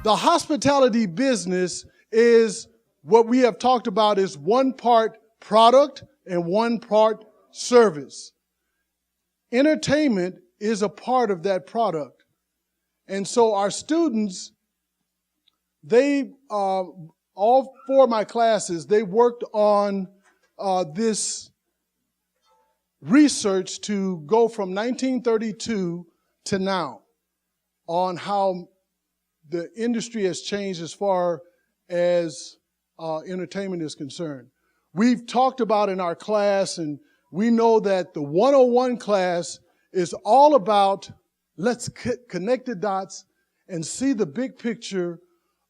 The hospitality business is what we have talked about is one part product and one part service. Entertainment is a part of that product. And so our students, they, all four of my classes, they worked on this research to go from 1932 to now on how the industry has changed as far as entertainment is concerned. We've talked about in our class, and we know that the 101 class is all about let's connect the dots and see the big picture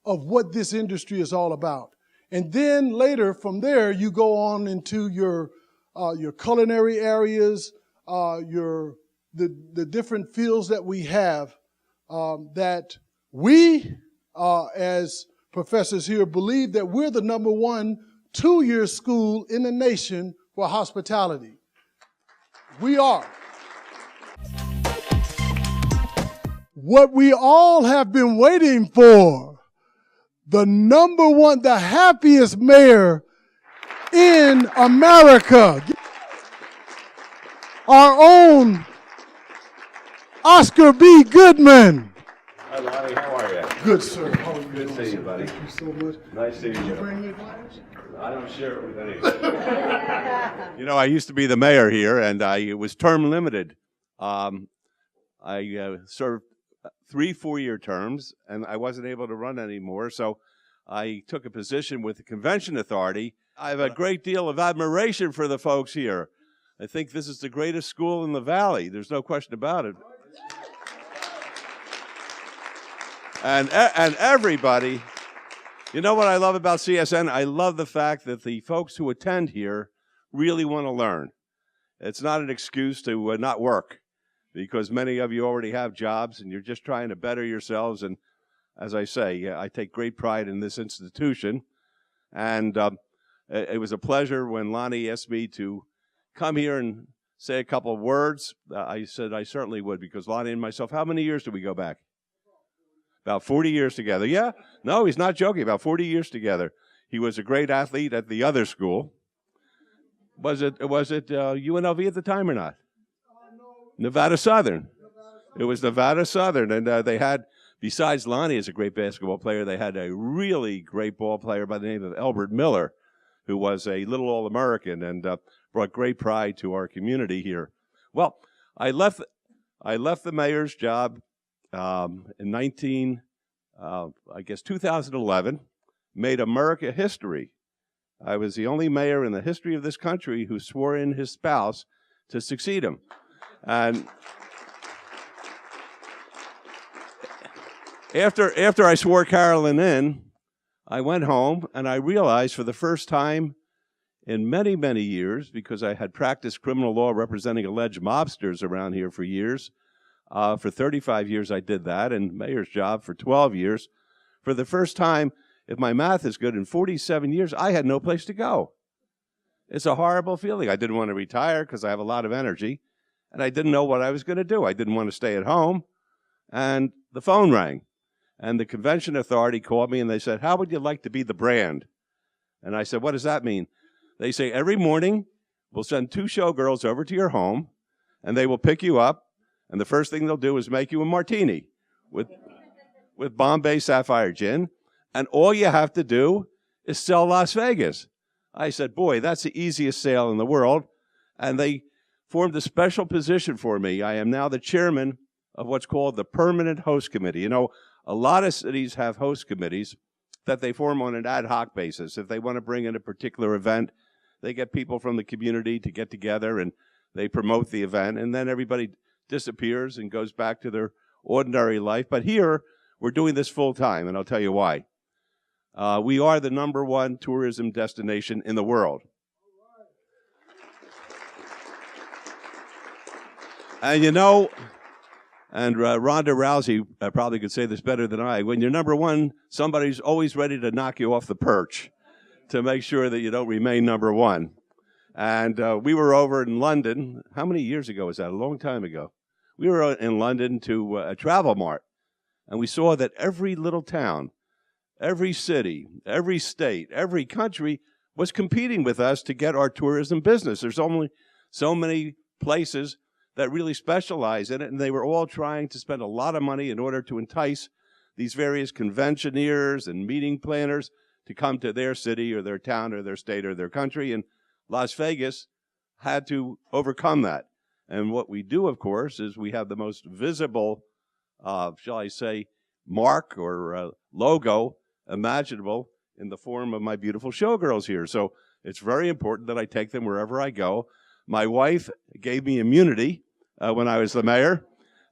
of what this industry is all about. And then later from there, you go on into your culinary areas, the different fields that we have that we, as professors here, believe that we're the number one 2-year school in the nation for hospitality. We are. What we all have been waiting for, the number one, the happiest mayor in America, our own Oscar B. Goodman. Hi, Lonnie. How are you? Good, sir. How are you Good doing, seeing you, sir? buddy. Thank you so much. Nice seeing Did you you. bring me flowers? I don't share it with anyone. You know, I used to be the mayor here, and I was term limited. I served 3 4-year terms, and I wasn't able to run anymore, so I took a position with the Convention Authority. I have a great deal of admiration for the folks here. I think this is the greatest school in the Valley. There's no question about it. And everybody, you know what I love about CSN? I love the fact that the folks who attend here really want to learn. It's not an excuse to not work, because many of you already have jobs and you're just trying to better yourselves. And as I say, I take great pride in this institution. And it was a pleasure when Lonnie asked me to come here and say a couple of words. I said I certainly would, because Lonnie and myself, how many years do we go back? About 40 years together. Yeah, no, he's not joking, about 40 years together. He was a great athlete at the other school. Was it UNLV at the time or not? Nevada Southern. It was Nevada Southern, and they had, besides Lonnie as a great basketball player, they had a really great ball player by the name of Elbert Miller, who was a little All-American and brought great pride to our community here. Well, I left the mayor's job in 2011, made America history. I was the only mayor in the history of this country who swore in his spouse to succeed him. And after I swore Carolyn in, I went home and I realized for the first time in many, many years, because I had practiced criminal law representing alleged mobsters around here for years. For 35 years I did that, and mayor's job for 12 years. For the first time, if my math is good, in 47 years, I had no place to go. It's a horrible feeling. I didn't want to retire because I have a lot of energy, and I didn't know what I was going to do. I didn't want to stay at home, and the phone rang, and the Convention Authority called me, and they said, how would you like to be the brand? And I said, what does that mean? They say, every morning, we'll send 2 showgirls over to your home, and they will pick you up, and the first thing they'll do is make you a martini with Bombay Sapphire gin, and all you have to do is sell Las Vegas. I said, boy, that's the easiest sale in the world. And they formed a special position for me. I am now the chairman of what's called the Permanent Host Committee. You know, a lot of cities have host committees that they form on an ad hoc basis. If they want to bring in a particular event, they get people from the community to get together and they promote the event, and then everybody disappears and goes back to their ordinary life. But here, we're doing this full time, and I'll tell you why. We are the #1 tourism destination in the world. And you know, and Ronda Rousey probably could say this better than I, when you're #1, somebody's always ready to knock you off the perch to make sure that you don't remain #1. And we were over in London. How many years ago was that? A long time ago. We were in London to a Travel Mart. And we saw that every little town, every city, every state, every country was competing with us to get our tourism business. There's only so many places that really specialize in it, and they were all trying to spend a lot of money in order to entice these various conventioneers and meeting planners to come to their city or their town or their state or their country. And Las Vegas had to overcome that. And what we do, of course, is we have the most visible, shall I say, mark or logo imaginable in the form of my beautiful showgirls here. So it's very important that I take them wherever I go. My wife gave me immunity when I was the mayor,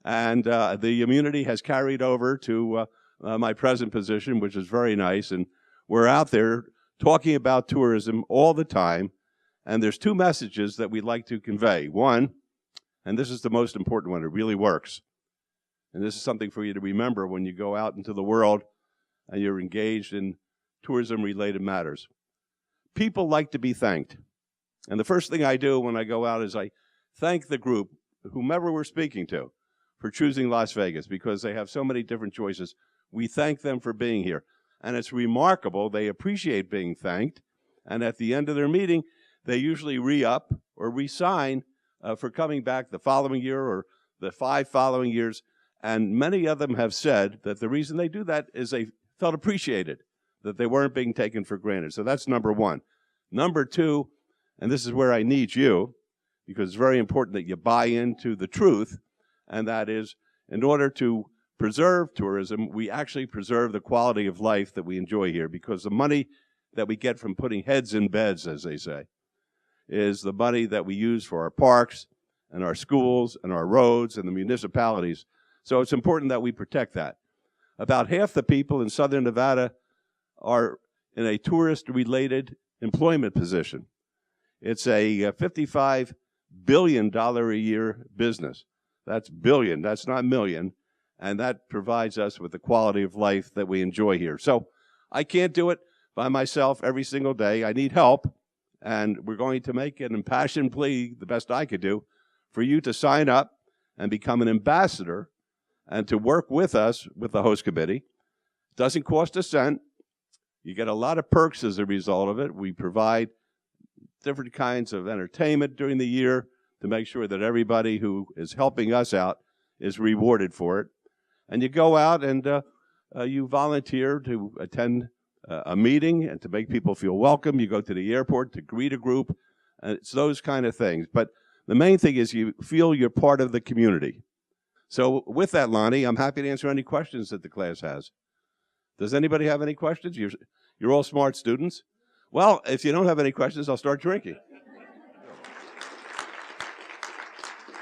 and the immunity has carried over to my present position, which is very nice. And we're out there talking about tourism all the time, and there's two messages that we'd like to convey. One, and this is the most important one, it really works. And this is something for you to remember when you go out into the world and you're engaged in tourism-related matters. People like to be thanked. And the first thing I do when I go out is I thank the group, whomever we're speaking to, for choosing Las Vegas, because they have so many different choices. We thank them for being here. And it's remarkable. They appreciate being thanked. And at the end of their meeting, they usually re-up or re-sign for coming back the following year or the 5 following years. And many of them have said that the reason they do that is they felt appreciated, that they weren't being taken for granted. So that's number one. Number two, and this is where I need you, because it's very important that you buy into the truth, and that is, in order to preserve tourism, we actually preserve the quality of life that we enjoy here, because the money that we get from putting heads in beds, as they say, is the money that we use for our parks and our schools and our roads and the municipalities. So it's important that we protect that. About half the people in Southern Nevada are in a tourist-related employment position. It's a $55 billion a year business. That's billion, that's not million. And that provides us with the quality of life that we enjoy here. So I can't do it by myself every single day. I need help. And we're going to make an impassioned plea, the best I could do, for you to sign up and become an ambassador and to work with us with the host committee. It doesn't cost a cent. You get a lot of perks as a result of it. We provide different kinds of entertainment during the year to make sure that everybody who is helping us out is rewarded for it. And you go out and you volunteer to attend a meeting and to make people feel welcome. You go to the airport to greet a group. It's those kind of things. But the main thing is you feel you're part of the community. So with that, Lonnie, I'm happy to answer any questions that the class has. Does anybody have any questions? You're all smart students. Well, if you don't have any questions, I'll start drinking.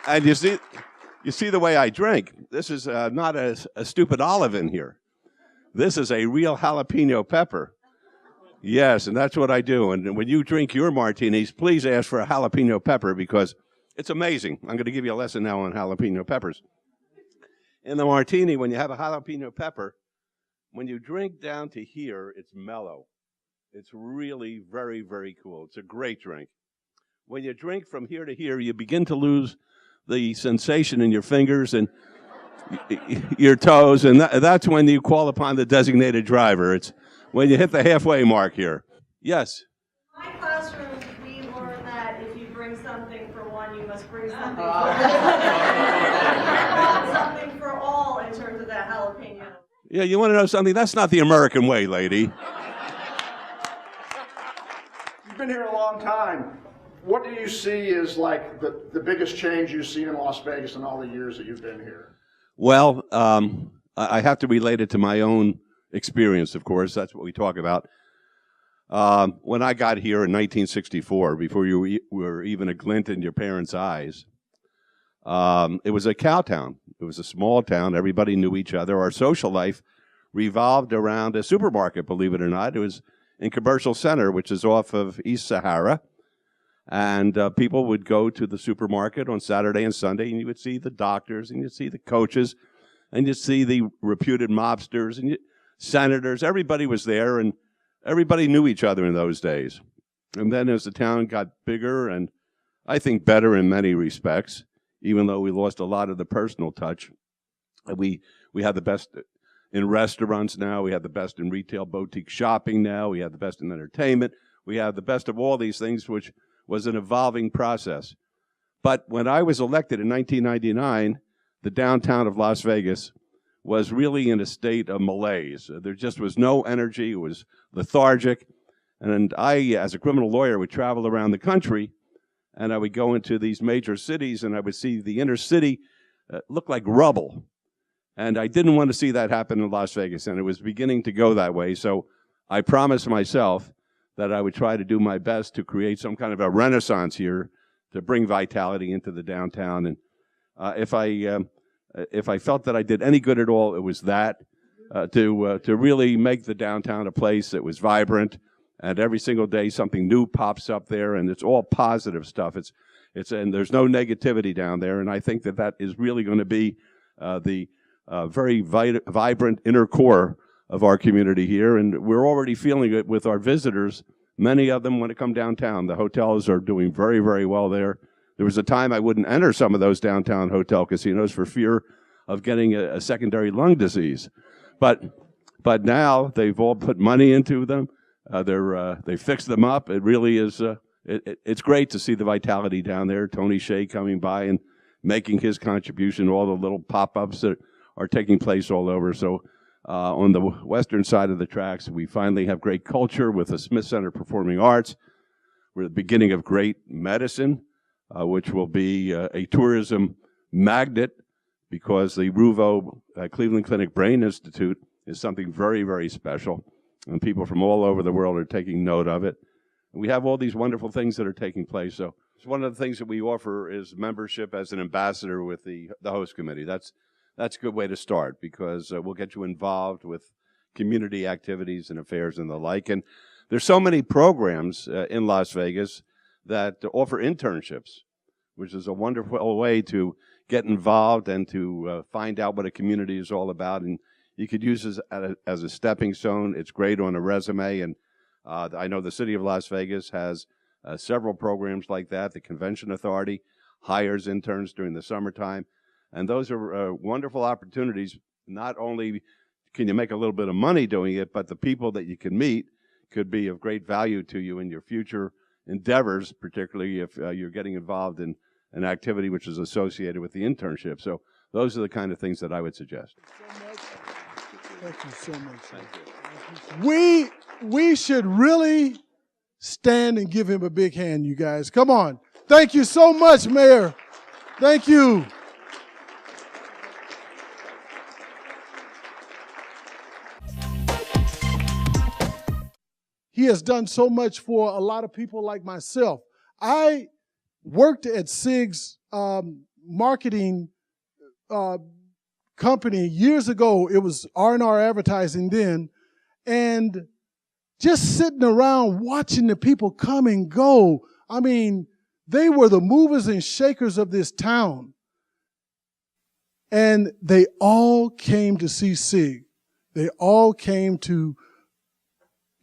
And you see the way I drink. This is not a stupid olive in here. This is a real jalapeno pepper. Yes, and that's what I do. And when you drink your martinis, please ask for a jalapeno pepper because it's amazing. I'm going to give you a lesson now on jalapeno peppers. In the martini, when you have a jalapeno pepper, when you drink down to here, it's mellow. It's really very, very cool. It's a great drink. When you drink from here to here, you begin to lose the sensation in your fingers and your toes, and that's when you call upon the designated driver. It's when you hit the halfway mark here. Yes? In my classroom, we learned that if you bring something for one, you must bring something for all. I brought something for all in terms of that jalapeno. Yeah, you want to know something? That's not the American way, lady. You've been here a long time. What do you see as like the biggest change you've seen in Las Vegas in all the years that you've been here? Well, I have to relate it to my own experience, of course. That's what we talk about. When I got here in 1964, before you were even a glint in your parents' eyes, it was a cow town. It was a small town. Everybody knew each other. Our social life revolved around a supermarket, believe it or not. It was in Commercial Center, which is off of East Sahara. And people would go to the supermarket on Saturday and Sunday, and you would see the doctors, and you'd see the coaches, and you'd see the reputed mobsters, and senators. Everybody was there, and everybody knew each other in those days. And then as the town got bigger and I think better in many respects, even though we lost a lot of the personal touch, we had the best in restaurants now. We have the best in retail boutique shopping now. We have the best in entertainment. We have the best of all these things, which was an evolving process. But when I was elected in 1999, the downtown of Las Vegas was really in a state of malaise. There just was no energy. It was lethargic. And I, as a criminal lawyer, would travel around the country, and I would go into these major cities, and I would see the inner city look like rubble. And I didn't want to see that happen in Las Vegas, and it was beginning to go that way. So I promised myself that I would try to do my best to create some kind of a renaissance here to bring vitality into the downtown. And if I felt that I did any good at all, it was that, to really make the downtown a place that was vibrant, and every single day something new pops up there, and it's all positive stuff. And there's no negativity down there, and I think that that is really going to be the very vibrant inner core of our community here, and we're already feeling it with our visitors. Many of them want to come downtown. The hotels are doing very, very well there. There was a time I wouldn't enter some of those downtown hotel casinos for fear of getting a secondary lung disease. But now they've all put money into them. They fixed them up. It really is, it's great to see the vitality down there. Tony Hsieh coming by and making his contribution, all the little pop-ups that are taking place all over. So on the western side of the tracks, we finally have great culture with the Smith Center Performing Arts. We're at the beginning of great medicine, which will be a tourism magnet, because the Ruvo Cleveland Clinic Brain Institute is something very, very special, and people from all over the world are taking note of it. And we have all these wonderful things that are taking place. So one of the things that we offer is membership as an ambassador with the host committee. That's a good way to start, because we'll get you involved with community activities and affairs and the like. And there's so many programs in Las Vegas that offer internships, which is a wonderful way to get involved and to find out what a community is all about. And you could use this as a stepping stone. It's great on a resume. And I know the city of Las Vegas has several programs like that. The Convention Authority hires interns during the summertime. And those are wonderful opportunities. Not only can you make a little bit of money doing it, but the people that you can meet could be of great value to you in your future endeavors, particularly if you're getting involved in an activity which is associated with the internship. So those are the kind of things that I would suggest. Thank you so much. We should really stand and give him a big hand, you guys. Come on. Thank you so much, Mayor. Thank you. He has done so much for a lot of people like myself. I worked at SIG's marketing company years ago. It was R&R Advertising then. And just sitting around watching the people come and go. I mean, they were the movers and shakers of this town. And they all came to see SIG. They all came to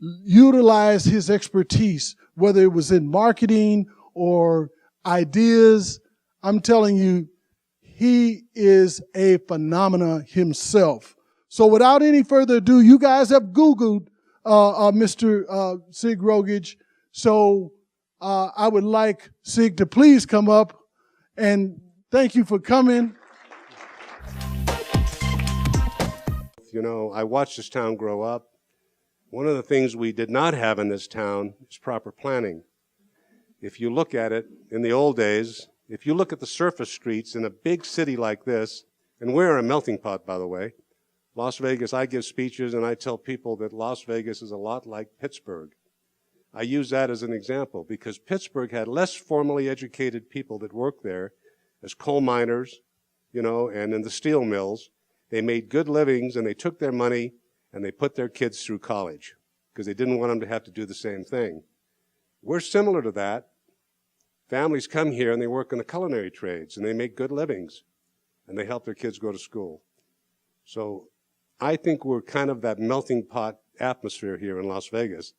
utilize his expertise, whether it was in marketing or ideas. I'm telling you, he is a phenomenon himself. So without any further ado, you guys have Googled Mr. Sig Rogich. So I would like Sig to please come up, and thank you for coming. You know, I watched this town grow up. One of the things we did not have in this town is proper planning. If you look at it, in the old days, if you look at the surface streets in a big city like this, and we're a melting pot, by the way, Las Vegas, I give speeches and I tell people that Las Vegas is a lot like Pittsburgh. I use that as an example because Pittsburgh had less formally educated people that worked there as coal miners, you know, and in the steel mills. They made good livings and they took their money and they put their kids through college because they didn't want them to have to do the same thing. We're similar to that. Families come here and they work in the culinary trades and they make good livings and they help their kids go to school. So I think we're kind of that melting pot atmosphere here in Las Vegas.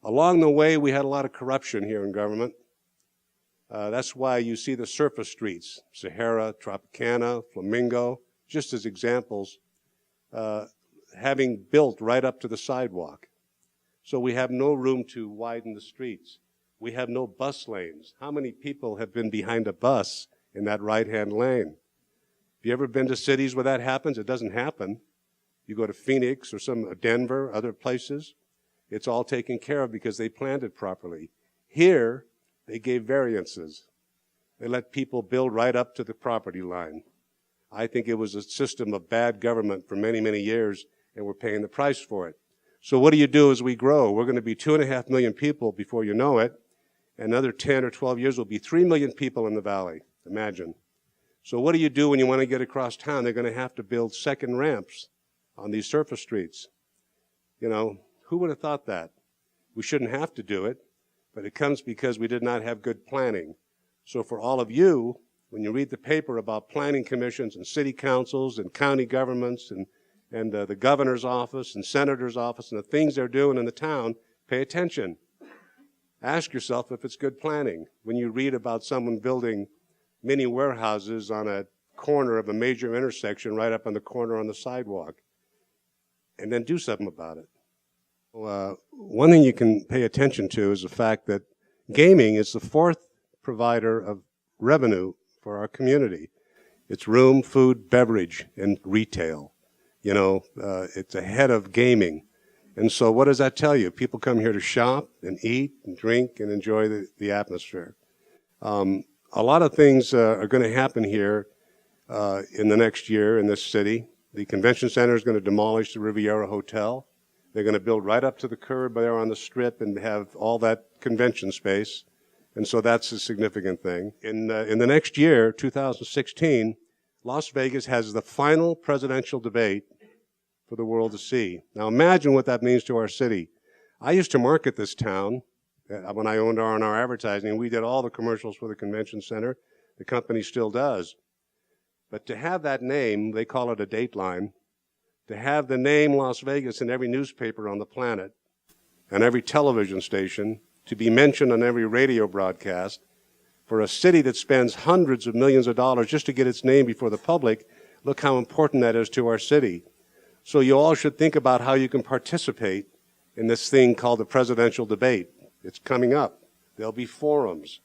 Along the way, we had a lot of corruption here in government. That's why you see the surface streets, Sahara, Tropicana, Flamingo, just as examples, having built right up to the sidewalk. So we have no room to widen the streets. We have no bus lanes. How many people have been behind a bus in that right-hand lane? Have you ever been to cities where that happens? It doesn't happen. You go to Phoenix or Denver, other places, it's all taken care of because they planned it properly. Here, they gave variances. They let people build right up to the property line. I think it was a system of bad government for many, many years, and we're paying the price for it. So what do you do as we grow? We're going to be 2.5 million people before you know it. Another 10 or 12 years will be 3 million people in the valley. Imagine. So what do you do when you want to get across town? They're going to have to build second ramps on these surface streets. You know, who would have thought that? We shouldn't have to do it, but it comes because we did not have good planning. So for all of you, when you read the paper about planning commissions and city councils and county governments and the governor's office and senator's office and the things they're doing in the town, pay attention. Ask yourself if it's good planning. When you read about someone building mini warehouses on a corner of a major intersection right up on the corner on the sidewalk, and then do something about it. One thing you can pay attention to is the fact that gaming is the fourth provider of revenue for our community. It's room, food, beverage, and retail. You know, it's ahead of gaming. And so what does that tell you? People come here to shop and eat and drink and enjoy the atmosphere. A lot of things are going to happen here in the next year in this city. The convention center is going to demolish the Riviera Hotel. They're going to build right up to the curb there on the Strip and have all that convention space. And so that's a significant thing. In the next year, 2016, Las Vegas has the final presidential debate for the world to see. Now imagine what that means to our city. I used to market this town when I owned R&R Advertising. We did all the commercials for the convention center. The company still does. But to have that name, they call it a dateline, to have the name Las Vegas in every newspaper on the planet and every television station, to be mentioned on every radio broadcast, for a city that spends hundreds of millions of dollars just to get its name before the public, look how important that is to our city. So you all should think about how you can participate in this thing called the presidential debate. It's coming up. There'll be forums.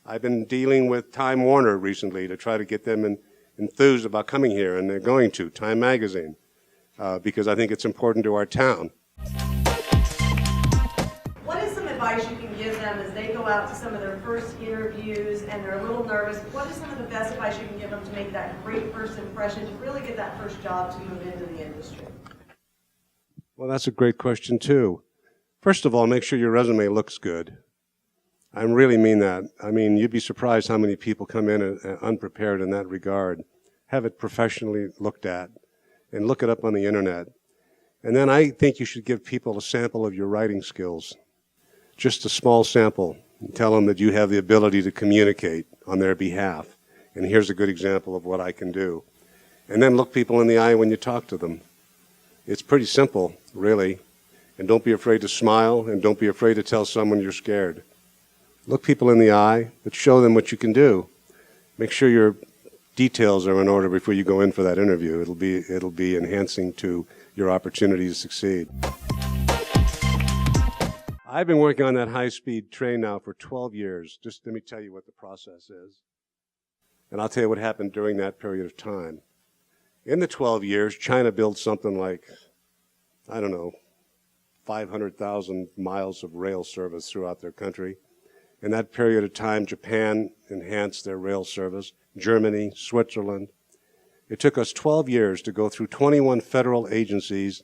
I've been dealing with Time Warner recently to try to get them enthused about coming here, and they're going to, Time Magazine, because I think it's important to our town. What is some advice you can give them as they go out to some of their first interviews and they're a little nervous? What is some of the best advice you can give them to make that great first impression, to really get that first job to move into the industry? Well, that's a great question, too. First of all, make sure your resume looks good. I really mean that. I mean, you'd be surprised how many people come in unprepared in that regard. Have it professionally looked at and look it up on the internet. And then I think you should give people a sample of your writing skills. Just a small sample. And tell them that you have the ability to communicate on their behalf. And here's a good example of what I can do. And then look people in the eye when you talk to them. It's pretty simple, really. And don't be afraid to smile, and don't be afraid to tell someone you're scared. Look people in the eye, but show them what you can do. Make sure your details are in order before you go in for that interview. It'll be enhancing to your opportunity to succeed. I've been working on that high-speed train now for 12 years. Just let me tell you what the process is. And I'll tell you what happened during that period of time. In the 12 years, China built something like, I don't know, 500,000 miles of rail service throughout their country. In that period of time, Japan enhanced their rail service, Germany, Switzerland. It took us 12 years to go through 21 federal agencies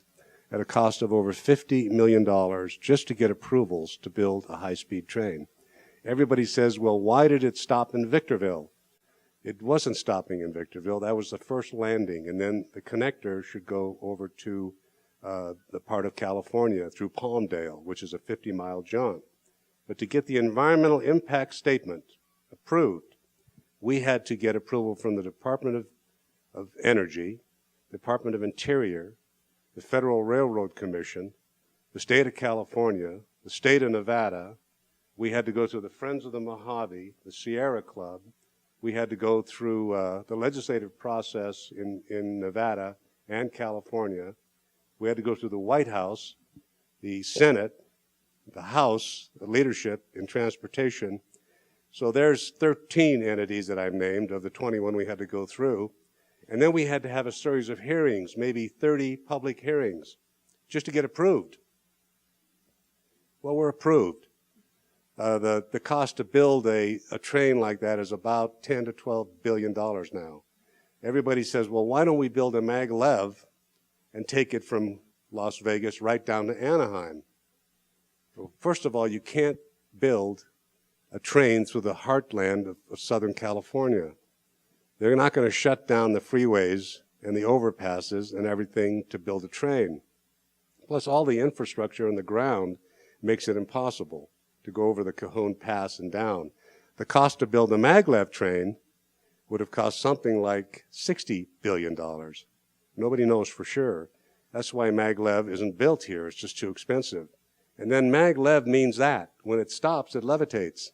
at a cost of over $50 million just to get approvals to build a high-speed train. Everybody says, well, why did it stop in Victorville? It wasn't stopping in Victorville. That was the first landing, and then the connector should go over to the part of California through Palmdale, which is a 50-mile jaunt. But to get the environmental impact statement approved, we had to get approval from the Department of Energy, Department of Interior, the Federal Railroad Commission, the state of California, the state of Nevada. We had to go through the Friends of the Mojave, the Sierra Club. We had to go through the legislative process in Nevada and California. We had to go through the White House, the Senate, the House, the leadership in transportation. So there's 13 entities that I've named of the 21 we had to go through. And then we had to have a series of hearings, maybe 30 public hearings, just to get approved. Well, we're approved. The cost to build a train like that is about $10 to $12 billion now. Everybody says, well, why don't we build a maglev and take it from Las Vegas right down to Anaheim? Well, first of all, you can't build a train through the heartland of Southern California. They're not going to shut down the freeways and the overpasses and everything to build a train. Plus, all the infrastructure on the ground makes it impossible to go over the Cajon Pass and down. The cost to build a maglev train would have cost something like $60 billion. Nobody knows for sure. That's why maglev isn't built here. It's just too expensive. And then maglev means that. When it stops, it levitates.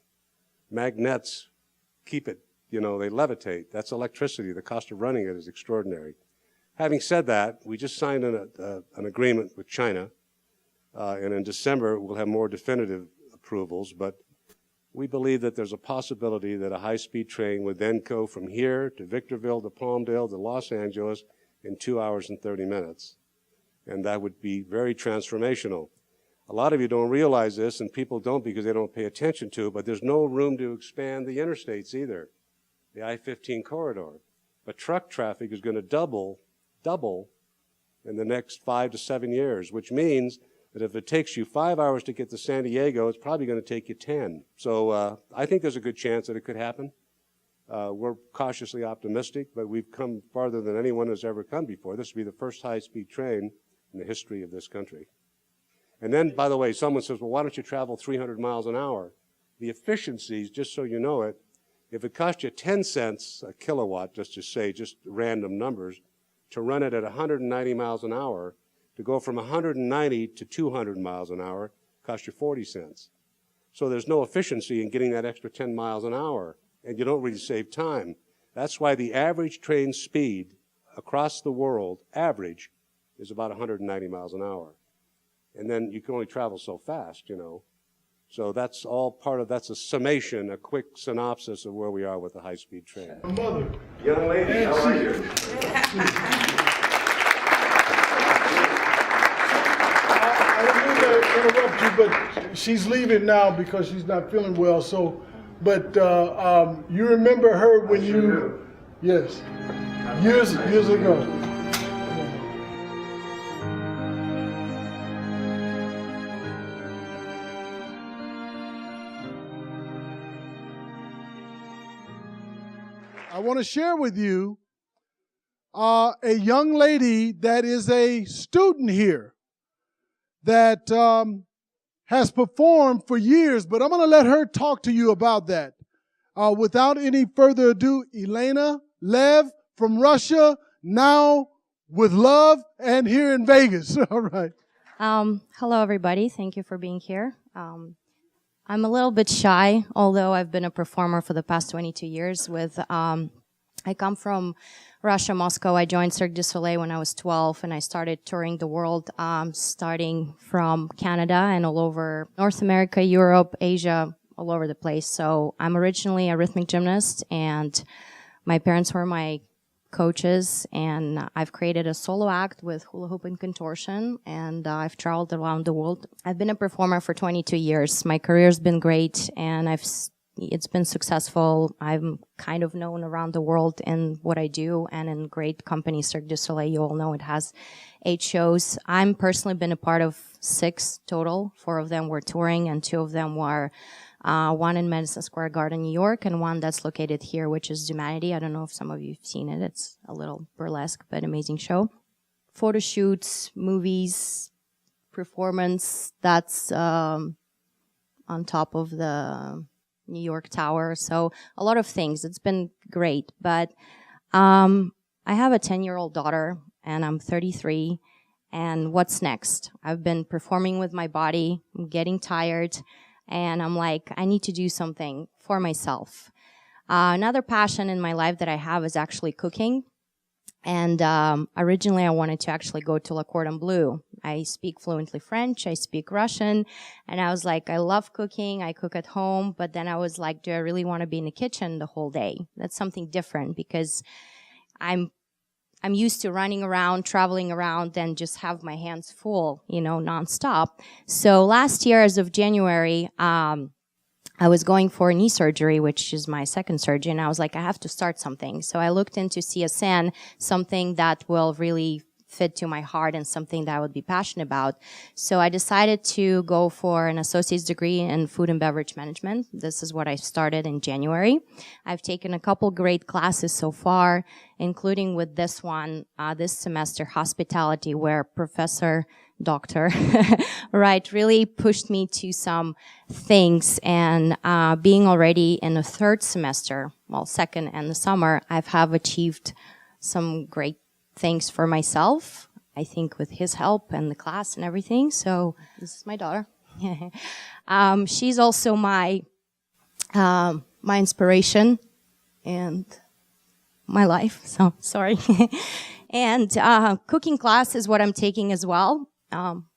Magnets keep it, they levitate. That's electricity. The cost of running it is extraordinary. Having said that, we just signed an agreement with China, and in December we'll have more definitive approvals, but we believe that there's a possibility that a high-speed train would then go from here to Victorville to Palmdale to Los Angeles in 2 hours and 30 minutes. And that would be very transformational. A lot of you don't realize this, and people don't because they don't pay attention to it, but there's no room to expand the interstates either, the I-15 corridor. But truck traffic is going to double in the next 5 to 7 years, which means that if it takes you 5 hours to get to San Diego, it's probably going to take you 10. So I think there's a good chance that it could happen. We're cautiously optimistic, but we've come farther than anyone has ever come before. This will be the first high-speed train in the history of this country. And then, by the way, someone says, well, why don't you travel 300 miles an hour? The efficiencies, just so you know it, if it cost you 10 cents a kilowatt, just to say, just random numbers, to run it at 190 miles an hour, to go from 190 to 200 miles an hour, cost you 40 cents. So there's no efficiency in getting that extra 10 miles an hour, and you don't really save time. That's why the average train speed across the world, average, is about 190 miles an hour. And then you can only travel so fast, So that's all that's a summation, a quick synopsis of where we are with the high-speed train. Mother. Young lady, how are you? I don't mean to interrupt you, but she's leaving now because she's not feeling well. So, but you remember her when you? Do. Yes, years ago. I want to share with you a young lady that is a student here that has performed for years, but I'm going to let her talk to you about that. Without any further ado, Elena Lev from Russia, now with love and here in Vegas. All right. Hello, everybody. Thank you for being here. I'm a little bit shy, although I've been a performer for the past 22 years with, I come from Russia, Moscow. I joined Cirque du Soleil when I was 12 and I started touring the world, starting from Canada and all over North America, Europe, Asia, all over the place. So I'm originally a rhythmic gymnast and my parents were my coaches, and I've created a solo act with hula hoop and contortion, and I've traveled around the world. I've been a performer for 22 years. My career's been great, and it's been successful. I'm kind of known around the world in what I do, and in great companies. Cirque du Soleil, you all know it has 8 shows. I'm personally been a part of 6 total. 4 of them were touring, and 2 of them were one in Madison Square Garden, New York, and one that's located here, which is Zumanity. I don't know if some of you have seen it. It's a little burlesque, but amazing show. Photo shoots, movies, performance, that's on top of the New York Tower. So a lot of things. It's been great. But I have a 10-year-old daughter, and I'm 33. And what's next? I've been performing with my body. I'm getting tired. And I'm like, I need to do something for myself. Another passion in my life that I have is actually cooking. And originally I wanted to actually go to Le Cordon Bleu. I speak fluently French, I speak Russian, and I was like, I love cooking, I cook at home, but then I was like, do I really want to be in the kitchen the whole day? That's something different, because I'm used to running around, traveling around, and just have my hands full, nonstop. So last year, as of January, I was going for a knee surgery, which is my second surgery, and I was like, I have to start something. So I looked into CSN, something that will really fit to my heart and something that I would be passionate about. So I decided to go for an associate's degree in food and beverage management. This is what I started in January. I've taken a couple great classes so far, including with this one, this semester, hospitality, where Dr. Wright really pushed me to some things. And being already in the third semester, second and the summer, have achieved some great things for myself, I think, with his help and the class and everything. So this is my daughter. She's also my inspiration and my life. So sorry. And cooking class is what I'm taking as well.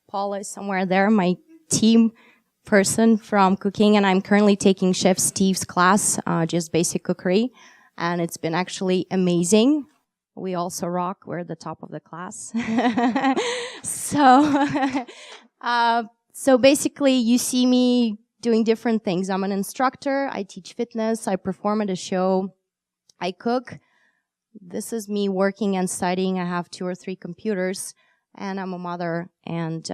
Paula is somewhere there, my team person from cooking, and I'm currently taking Chef Steve's class, just basic cookery, and it's been actually amazing. We also rock. We're at the top of the class. So basically you see me doing different things. I'm an instructor. I teach fitness. I perform at a show. I cook. This is me working and studying. I have 2 or 3 computers, and I'm a mother. And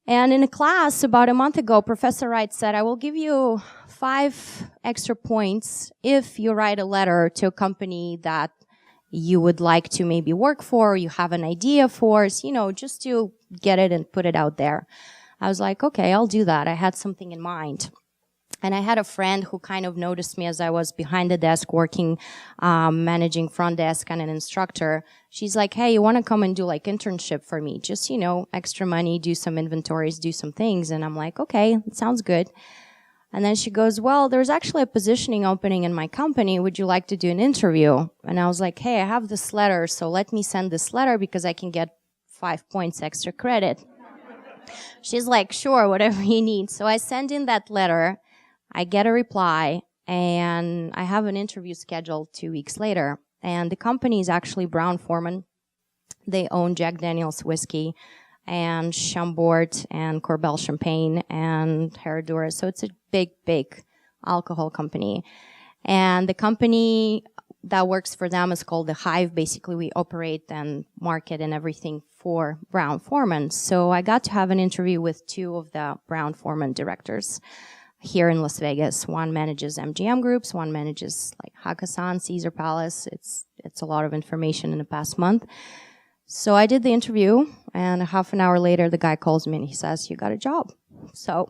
in a class about a month ago, Professor Wright said, I will give you 5 extra points if you write a letter to a company that you would like to maybe work for, or you have an idea for, just to get it and put it out there. I was like, okay, I'll do that. I had something in mind. And I had a friend who kind of noticed me as I was behind the desk working, managing front desk and an instructor. She's like, hey, you want to come and do like internship for me? Just, extra money, do some inventories, do some things. And I'm like, okay, it sounds good. And then she goes, well, there's actually a positioning opening in my company. Would you like to do an interview? And I was like, hey, I have this letter, so let me send this letter because I can get 5 points extra credit. She's like, sure, whatever you need. So I send in that letter, I get a reply, and I have an interview scheduled 2 weeks later. And the company is actually Brown-Forman. They own Jack Daniel's whiskey and Chambord and Corbel Champagne and Herradura. So it's a big, big alcohol company. And the company that works for them is called The Hive. Basically, we operate and market and everything for Brown-Forman. So I got to have an interview with 2 of the Brown-Forman directors here in Las Vegas. One manages MGM Groups, one manages like Hakkasan, Caesar Palace. It's a lot of information in the past month. So I did the interview, and a half an hour later, the guy calls me and he says, you got a job. So,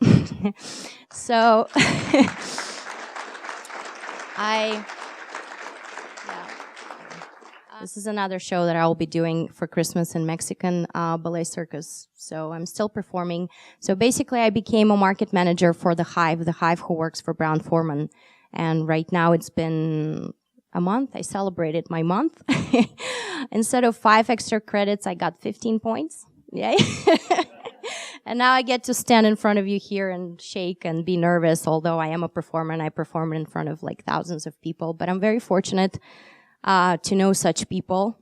this is another show that I will be doing for Christmas in Mexican ballet circus. So I'm still performing. So basically, I became a market manager for The Hive who works for Brown-Forman. And right now it's been a month. I celebrated my month. Instead of 5 extra credits, I got 15 points. Yay. And now I get to stand in front of you here and shake and be nervous, although I am a performer and I perform in front of like thousands of people. But I'm very fortunate to know such people,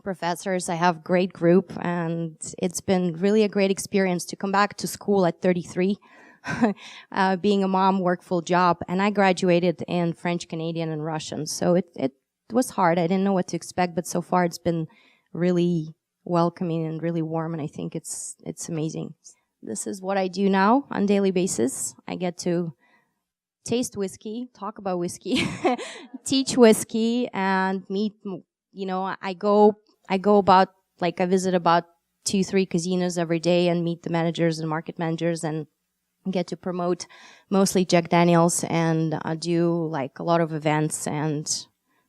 professors. I have a great group, and it's been really a great experience to come back to school at 33, being a mom, work full job. And I graduated in French, Canadian, and Russian. So it was hard. I didn't know what to expect, but so far it's been really welcoming and really warm, and I think it's amazing. This is what I do now on a daily basis. I get to taste whiskey, talk about whiskey, teach whiskey, and meet, I go about, I visit about 2-3 casinos every day and meet the managers and market managers and get to promote mostly Jack Daniel's and do like a lot of events. And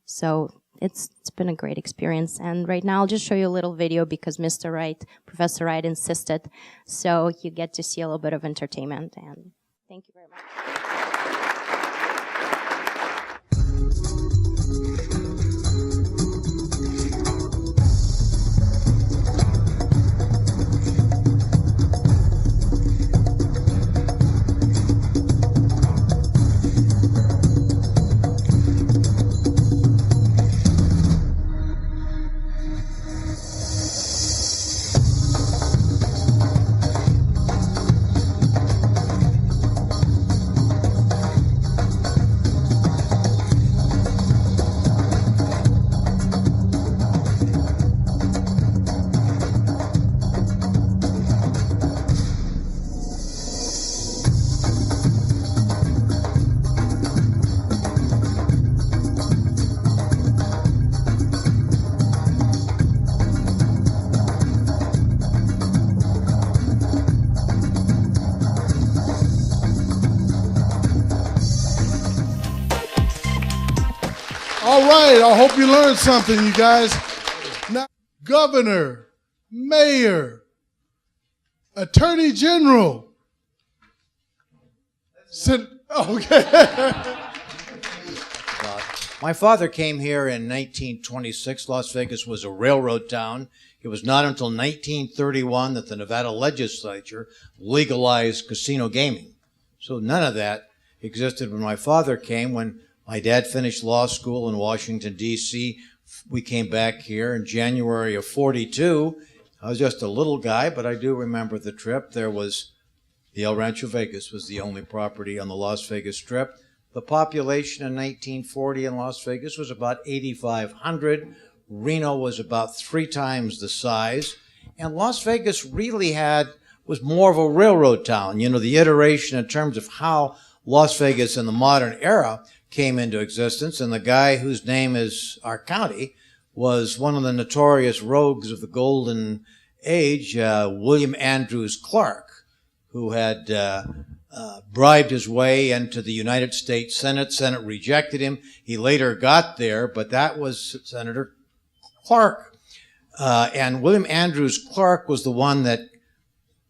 so it's been a great experience. And right now I'll just show you a little video because Mr. Wright, Professor Wright insisted. So you get to see a little bit of entertainment, and thank you very much. All right, I hope you learned something, you guys. Now, governor, mayor, attorney general. Okay. My father came here in 1926. Las Vegas was a railroad town. It was not until 1931 that the Nevada legislature legalized casino gaming. So none of that existed when my father came. When my dad finished law school in Washington, D.C., we came back here in January of 42. I was just a little guy, but I do remember the trip. There was the El Rancho Vegas was the only property on the Las Vegas Strip. The population in 1940 in Las Vegas was about 8,500. Reno was about 3 times the size. And Las Vegas really was more of a railroad town. You know, the iteration in terms of how Las Vegas in the modern era came into existence. And the guy whose name is our county was one of the notorious rogues of the Golden Age, William Andrews Clark, who had bribed his way into the United States Senate. Senate rejected him. He later got there, but that was Senator Clark. And William Andrews Clark was the one that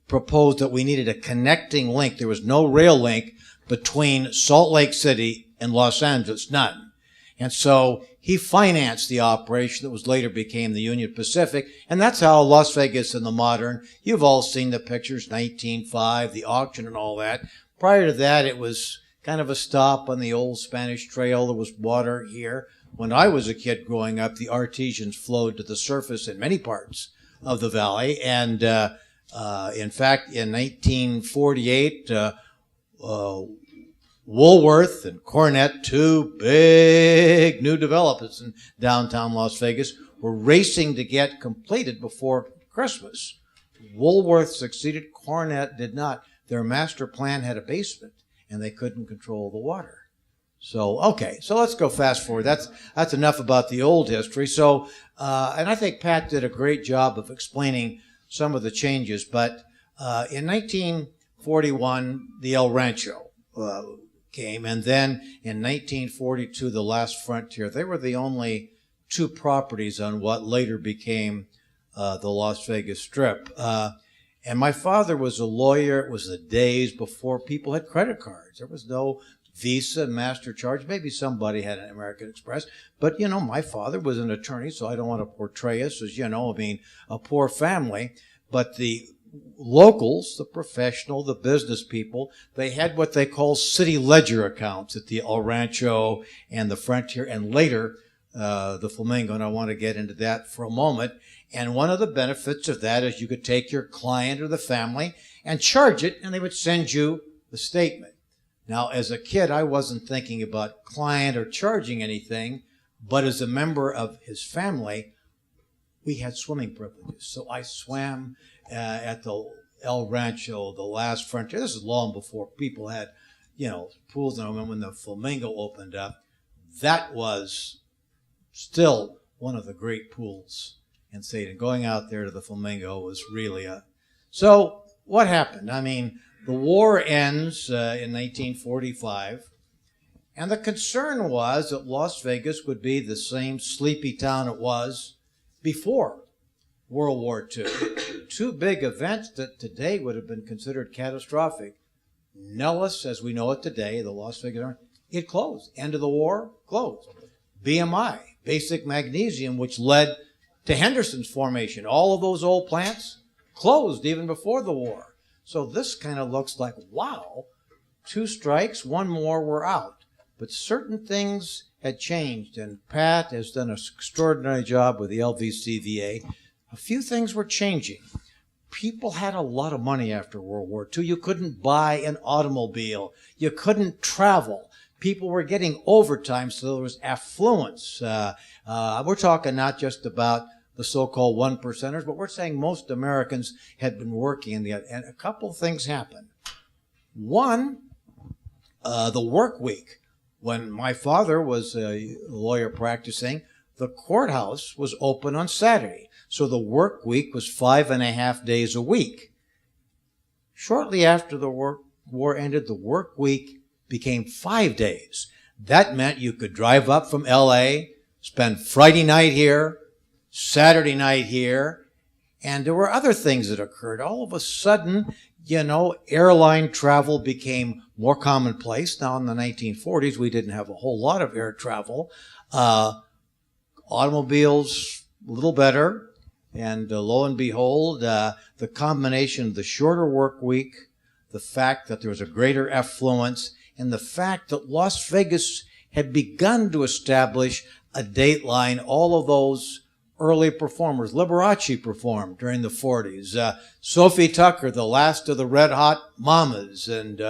proposed that we needed a connecting link. There was no rail link between Salt Lake City and Los Angeles, none. And so he financed the operation that was later became the Union Pacific, and that's how Las Vegas in the modern, you've all seen the pictures, 1905, the auction and all that. Prior to that, it was kind of a stop on the old Spanish Trail. There was water here. When I was a kid growing up, the artesians flowed to the surface in many parts of the valley, and in fact, in 1948, Woolworth and Cornett, 2 big new developments in downtown Las Vegas, were racing to get completed before Christmas. Woolworth succeeded, Cornett did not. Their master plan had a basement, and they couldn't control the water. So, okay, so let's go fast forward. That's enough about the old history. So, and I think Pat did a great job of explaining some of the changes, but in 1941, the El Rancho came, and then in 1942, the Last Frontier. They were the only 2 properties on what later became the Las Vegas Strip. And my father was a lawyer. It was the days before people had credit cards. There was no Visa, MasterCard. Maybe somebody had an American Express. But, you know, my father was an attorney, so I don't want to portray us as, you know, I mean, a poor family. But the locals, the professional, the business people, they had what they call city ledger accounts at the El Rancho and the Frontier, and later the Flamingo, and I want to get into that for a moment. And one of the benefits of that is you could take your client or the family and charge it, and they would send you the statement. Now, as a kid, I wasn't thinking about client or charging anything, but as a member of his family, we had swimming privileges. So I swam at the El Rancho, the Last Frontier. This is long before people had, you know, pools. And I remember when the Flamingo opened up, that was still one of the great pools in Satan. Going out there to the Flamingo was really So what happened? I mean, the war ends in 1945, and the concern was that Las Vegas would be the same sleepy town it was before World War II. 2 big events that today would have been considered catastrophic. Nellis, as we know it today, the Las Vegas Army, it closed. End of the war, closed. BMI, Basic Magnesium, which led to Henderson's formation. All of those old plants closed even before the war. So this kind of looks like, wow, 2 strikes, 1 more, we're out. But certain things had changed, and Pat has done an extraordinary job with the LVCVA. A few things were changing. People had a lot of money after World War II. You couldn't buy an automobile. You couldn't travel. People were getting overtime, so there was affluence. We're talking not just about the so-called 1%ers, but we're saying most Americans had been working and a couple of things happened. One, the work week. When my father was a lawyer practicing, the courthouse was open on Saturday. So the work week was 5.5 days a week. Shortly after the war ended, the work week became 5 days. That meant you could drive up from L.A., spend Friday night here, Saturday night here, and there were other things that occurred. All of a sudden, airline travel became more commonplace. Now, in the 1940s, we didn't have a whole lot of air travel. Automobiles, a little better. And lo and behold, the combination of the shorter work week, the fact that there was a greater affluence, and the fact that Las Vegas had begun to establish a dateline. All of those early performers. Liberace performed during the 40s. Sophie Tucker, the last of the Red Hot Mamas, and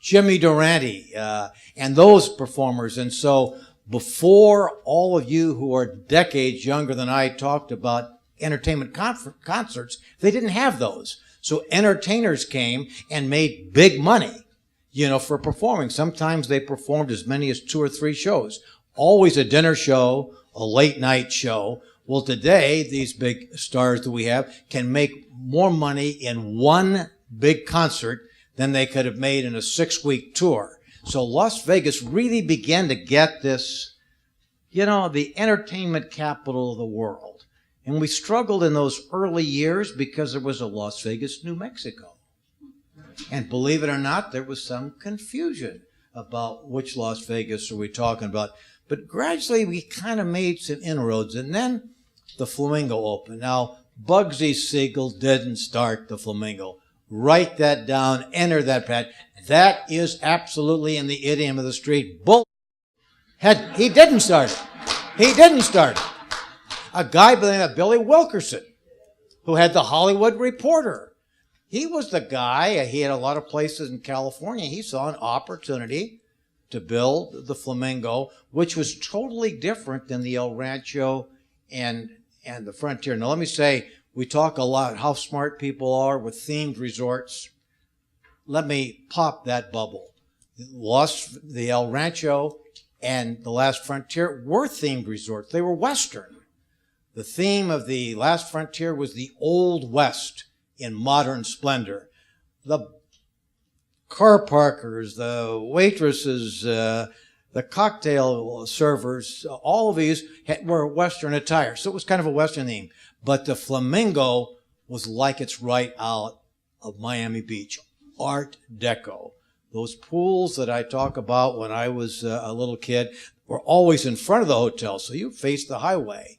Jimmy Durante, and those performers. And so before all of you who are decades younger than I talked about entertainment concerts, they didn't have those. So entertainers came and made big money, for performing. Sometimes they performed as many as 2 or 3 shows. Always a dinner show, a late night show. Well, today, these big stars that we have can make more money in one big concert than they could have made in a 6-week tour. So Las Vegas really began to get this, the entertainment capital of the world. And we struggled in those early years because there was a Las Vegas, New Mexico. And believe it or not, there was some confusion about which Las Vegas are we talking about. But gradually we kind of made some inroads, and then the Flamingo opened. Now, Bugsy Siegel didn't start the Flamingo. Write that down, enter that pad. That is absolutely, in the idiom of the street, bull. He didn't start it. He didn't start it. A guy by the name of Billy Wilkerson, who had the Hollywood Reporter. He was the guy, he had a lot of places in California. He saw an opportunity to build the Flamingo, which was totally different than the El Rancho and the Frontier. Now, let me say, we talk a lot how smart people are with themed resorts. Let me pop that bubble. The El Rancho and the Last Frontier were themed resorts. They were Western. The theme of the Last Frontier was the Old West in modern splendor. The car parkers, the waitresses, the cocktail servers, all of these were Western attire. So it was kind of a Western theme. But the Flamingo was like it's right out of Miami Beach. Art Deco. Those pools that I talk about when I was a little kid were always in front of the hotel, so you faced the highway.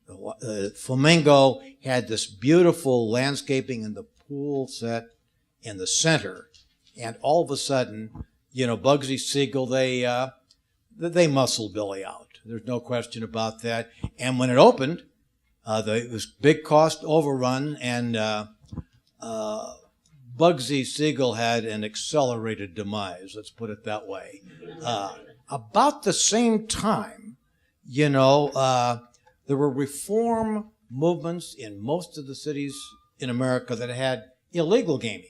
The Flamingo had this beautiful landscaping and the pool set in the center. And all of a sudden, Bugsy Siegel, they muscled Billy out. There's no question about that. And when it opened, it was big cost overrun, and Bugsy Siegel had an accelerated demise, let's put it that way. About the same time, there were reform movements in most of the cities in America that had illegal gaming.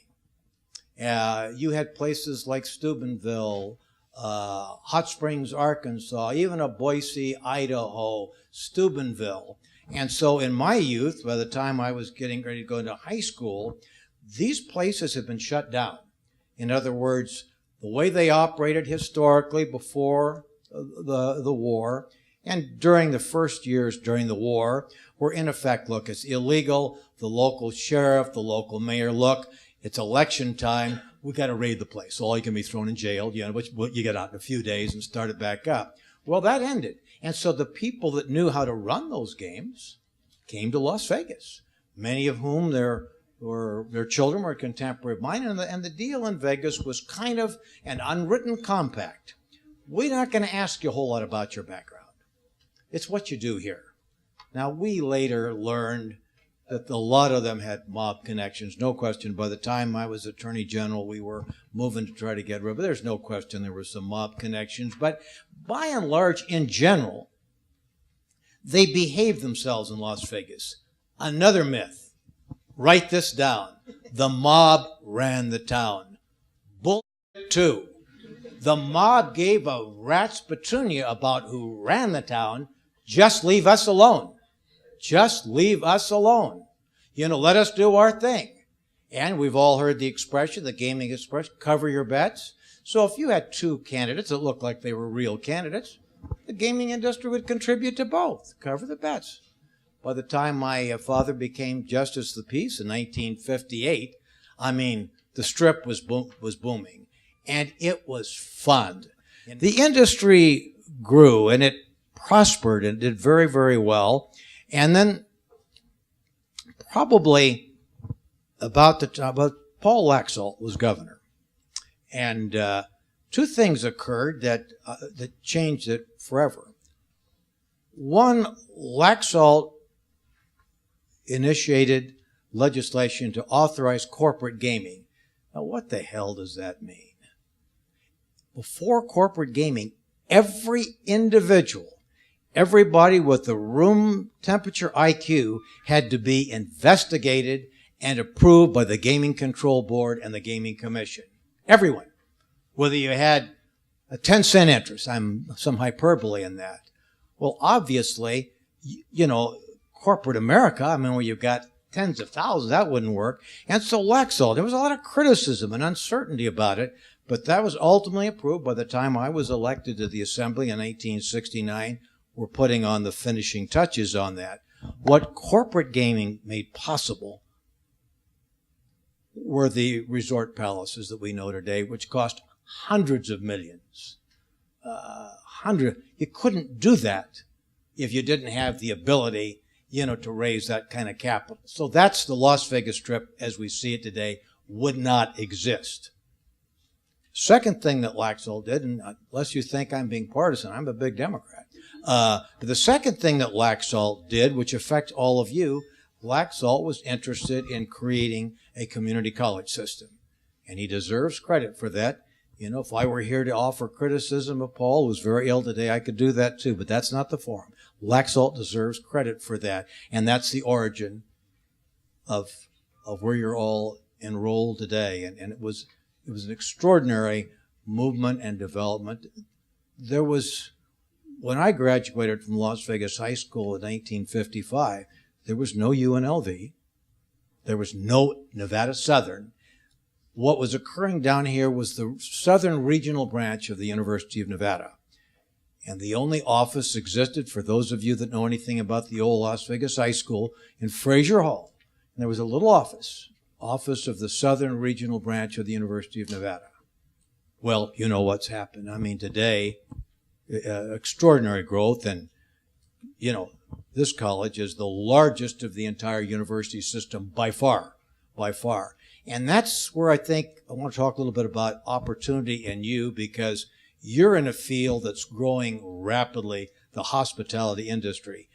You had places like Steubenville, Hot Springs, Arkansas, even a Boise, Idaho, Steubenville. And so in my youth, by the time I was getting ready to go into high school, these places have been shut down. In other words, the way they operated historically before the war and during the first years during the war were in effect, look, it's illegal. The local sheriff, the local mayor, look, it's election time. We got to raid the place. All you can be thrown in jail, but you get out in a few days and start it back up. Well, that ended. And so the people that knew how to run those games came to Las Vegas, many of whom their children were contemporary of mine. And the deal in Vegas was kind of an unwritten compact. We're not going to ask you a whole lot about your background. It's what you do here. Now, we later learned that a lot of them had mob connections, no question. By the time I was Attorney General, we were moving to try to get rid of it. There's no question there were some mob connections. But by and large, in general, they behaved themselves in Las Vegas. Another myth. Write this down. The mob ran the town. Bullshit, too. The mob gave a rat's petunia about who ran the town. Just leave us alone. Just leave us alone. Let us do our thing. And we've all heard the expression, the gaming expression, cover your bets. So if you had 2 candidates that looked like they were real candidates, the gaming industry would contribute to both, cover the bets. By the time my father became Justice of the Peace in 1958, I mean, the Strip was booming, and it was fun. The industry grew, and it prospered and did very, very well. And then probably about Paul Laxalt was governor. And two things occurred that changed it forever. One, Laxalt initiated legislation to authorize corporate gaming. Now, what the hell does that mean? Before corporate gaming, every individual, everybody with the room temperature IQ had to be investigated and approved by the Gaming Control Board and the Gaming Commission. Everyone. Whether you had a 10-cent interest, some hyperbole in that. Well, obviously, you know, corporate America, I mean, where you've got tens of thousands, that wouldn't work. And so Laxalt, there was a lot of criticism and uncertainty about it, but that was ultimately approved by the time I was elected to the Assembly in 1869. We're putting on the finishing touches on that. What corporate gaming made possible were the resort palaces that we know today, which cost hundreds of millions. You couldn't do that if you didn't have the ability, you know, to raise that kind of capital. So that's the Las Vegas Strip as we see it today would not exist. Second thing that Laxalt did, and unless you think I'm being partisan, I'm a big Democrat. But the second thing that Laxalt did, which affects all of you, Laxalt was interested in creating a community college system. And he deserves credit for that. You know, if I were here to offer criticism of Paul, who's very ill today, I could do that too, but that's not the forum. Laxalt deserves credit for that. And that's the origin of where you're all enrolled today. And it was an extraordinary movement and development. There was, when I graduated from Las Vegas High School in 1955, there was no UNLV. There was no Nevada Southern. What was occurring down here was the Southern Regional Branch of the University of Nevada. And the only office existed, for those of you that know anything about the old Las Vegas High School, in Frazier Hall. And there was a little office of the Southern Regional Branch of the University of Nevada. Well, you know what's happened. I mean, today, extraordinary growth, and, you know, this college is the largest of the entire university system by far. And that's where I think I want to talk a little bit about opportunity in you, because you're in a field that's growing rapidly, the hospitality industry.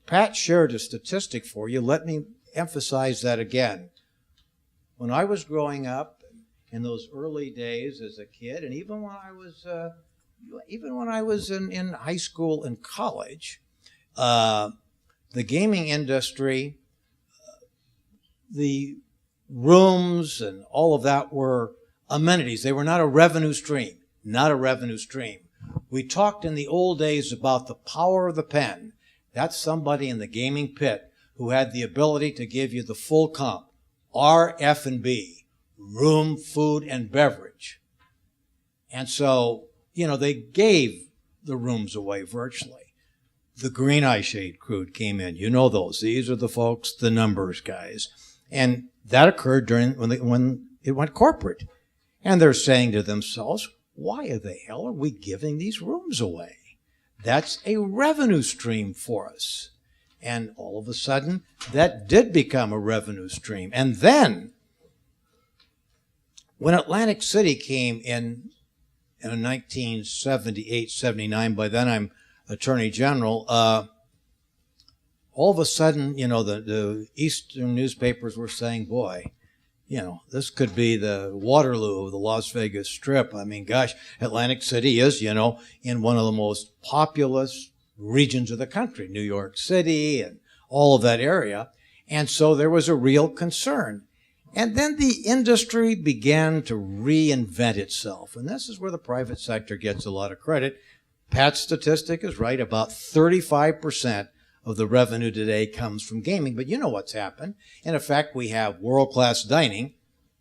Pat shared a statistic for you. Let me emphasize that again. When I was growing up in those early days as a kid, and even when I was in high school and college, the gaming industry, the rooms and all of that were amenities. They were not a revenue stream. We talked in the old days about the power of the pen. That's somebody in the gaming pit who had the ability to give you the full comp, R-F&B, room, food, and beverage. And so, you know, they gave the rooms away virtually. The Green Eye Shade crew came in. You know those. These are the folks, the numbers guys. And that occurred when it went corporate. And they're saying to themselves, why the hell are we giving these rooms away? That's a revenue stream for us. And all of a sudden, that did become a revenue stream. And then, when Atlantic City came in 1978, 79, by then I'm Attorney General, all of a sudden, you know, the Eastern newspapers were saying, boy, you know, this could be the Waterloo of the Las Vegas Strip. I mean, gosh, Atlantic City is, you know, in one of the most populous regions of the country, New York City and all of that area. And so there was a real concern. And then the industry began to reinvent itself. And this is where the private sector gets a lot of credit. Pat's statistic is right. About 35% of the revenue today comes from gaming. But you know what's happened. In effect, we have world-class dining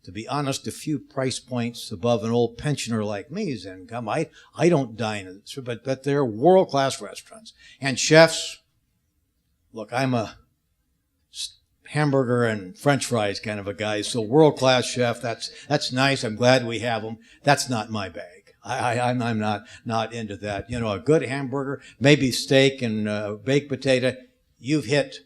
to be honest, a few price points above an old pensioner like me's income. I don't dine at it, but they're world-class restaurants. And chefs, look, I'm a hamburger and French fries kind of a guy, so world-class chef, that's nice. I'm glad we have them. That's not my bag. I'm not into that. You know, a good hamburger, maybe steak and baked potato, you've hit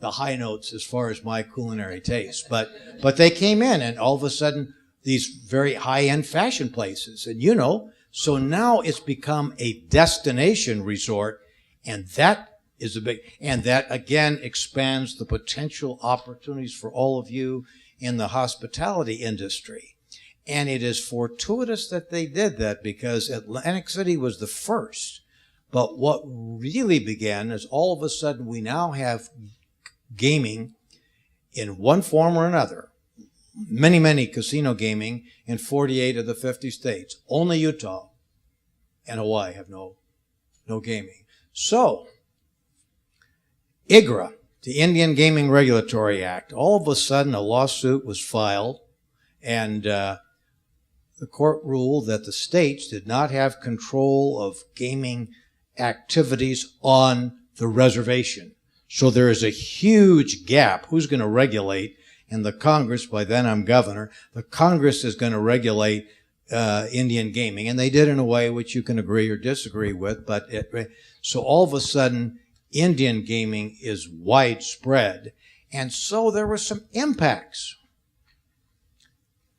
the high notes as far as my culinary taste. But they came in, and all of a sudden, these very high-end fashion places. And you know, so now it's become a destination resort, and that is and that again expands the potential opportunities for all of you in the hospitality industry. And it is fortuitous that they did that, because Atlantic City was the first. But what really began is all of a sudden we now have gaming in one form or another. Many casino gaming in 48 of the 50 states. Only Utah and Hawaii have no gaming. So, IGRA, the Indian Gaming Regulatory Act, all of a sudden a lawsuit was filed, and the court ruled that the states did not have control of gaming activities on the reservation. So there is a huge gap. Who's going to regulate? And the Congress, by then I'm governor, the Congress is going to regulate Indian gaming. And they did in a way which you can agree or disagree with. So all of a sudden, Indian gaming is widespread. And so there were some impacts.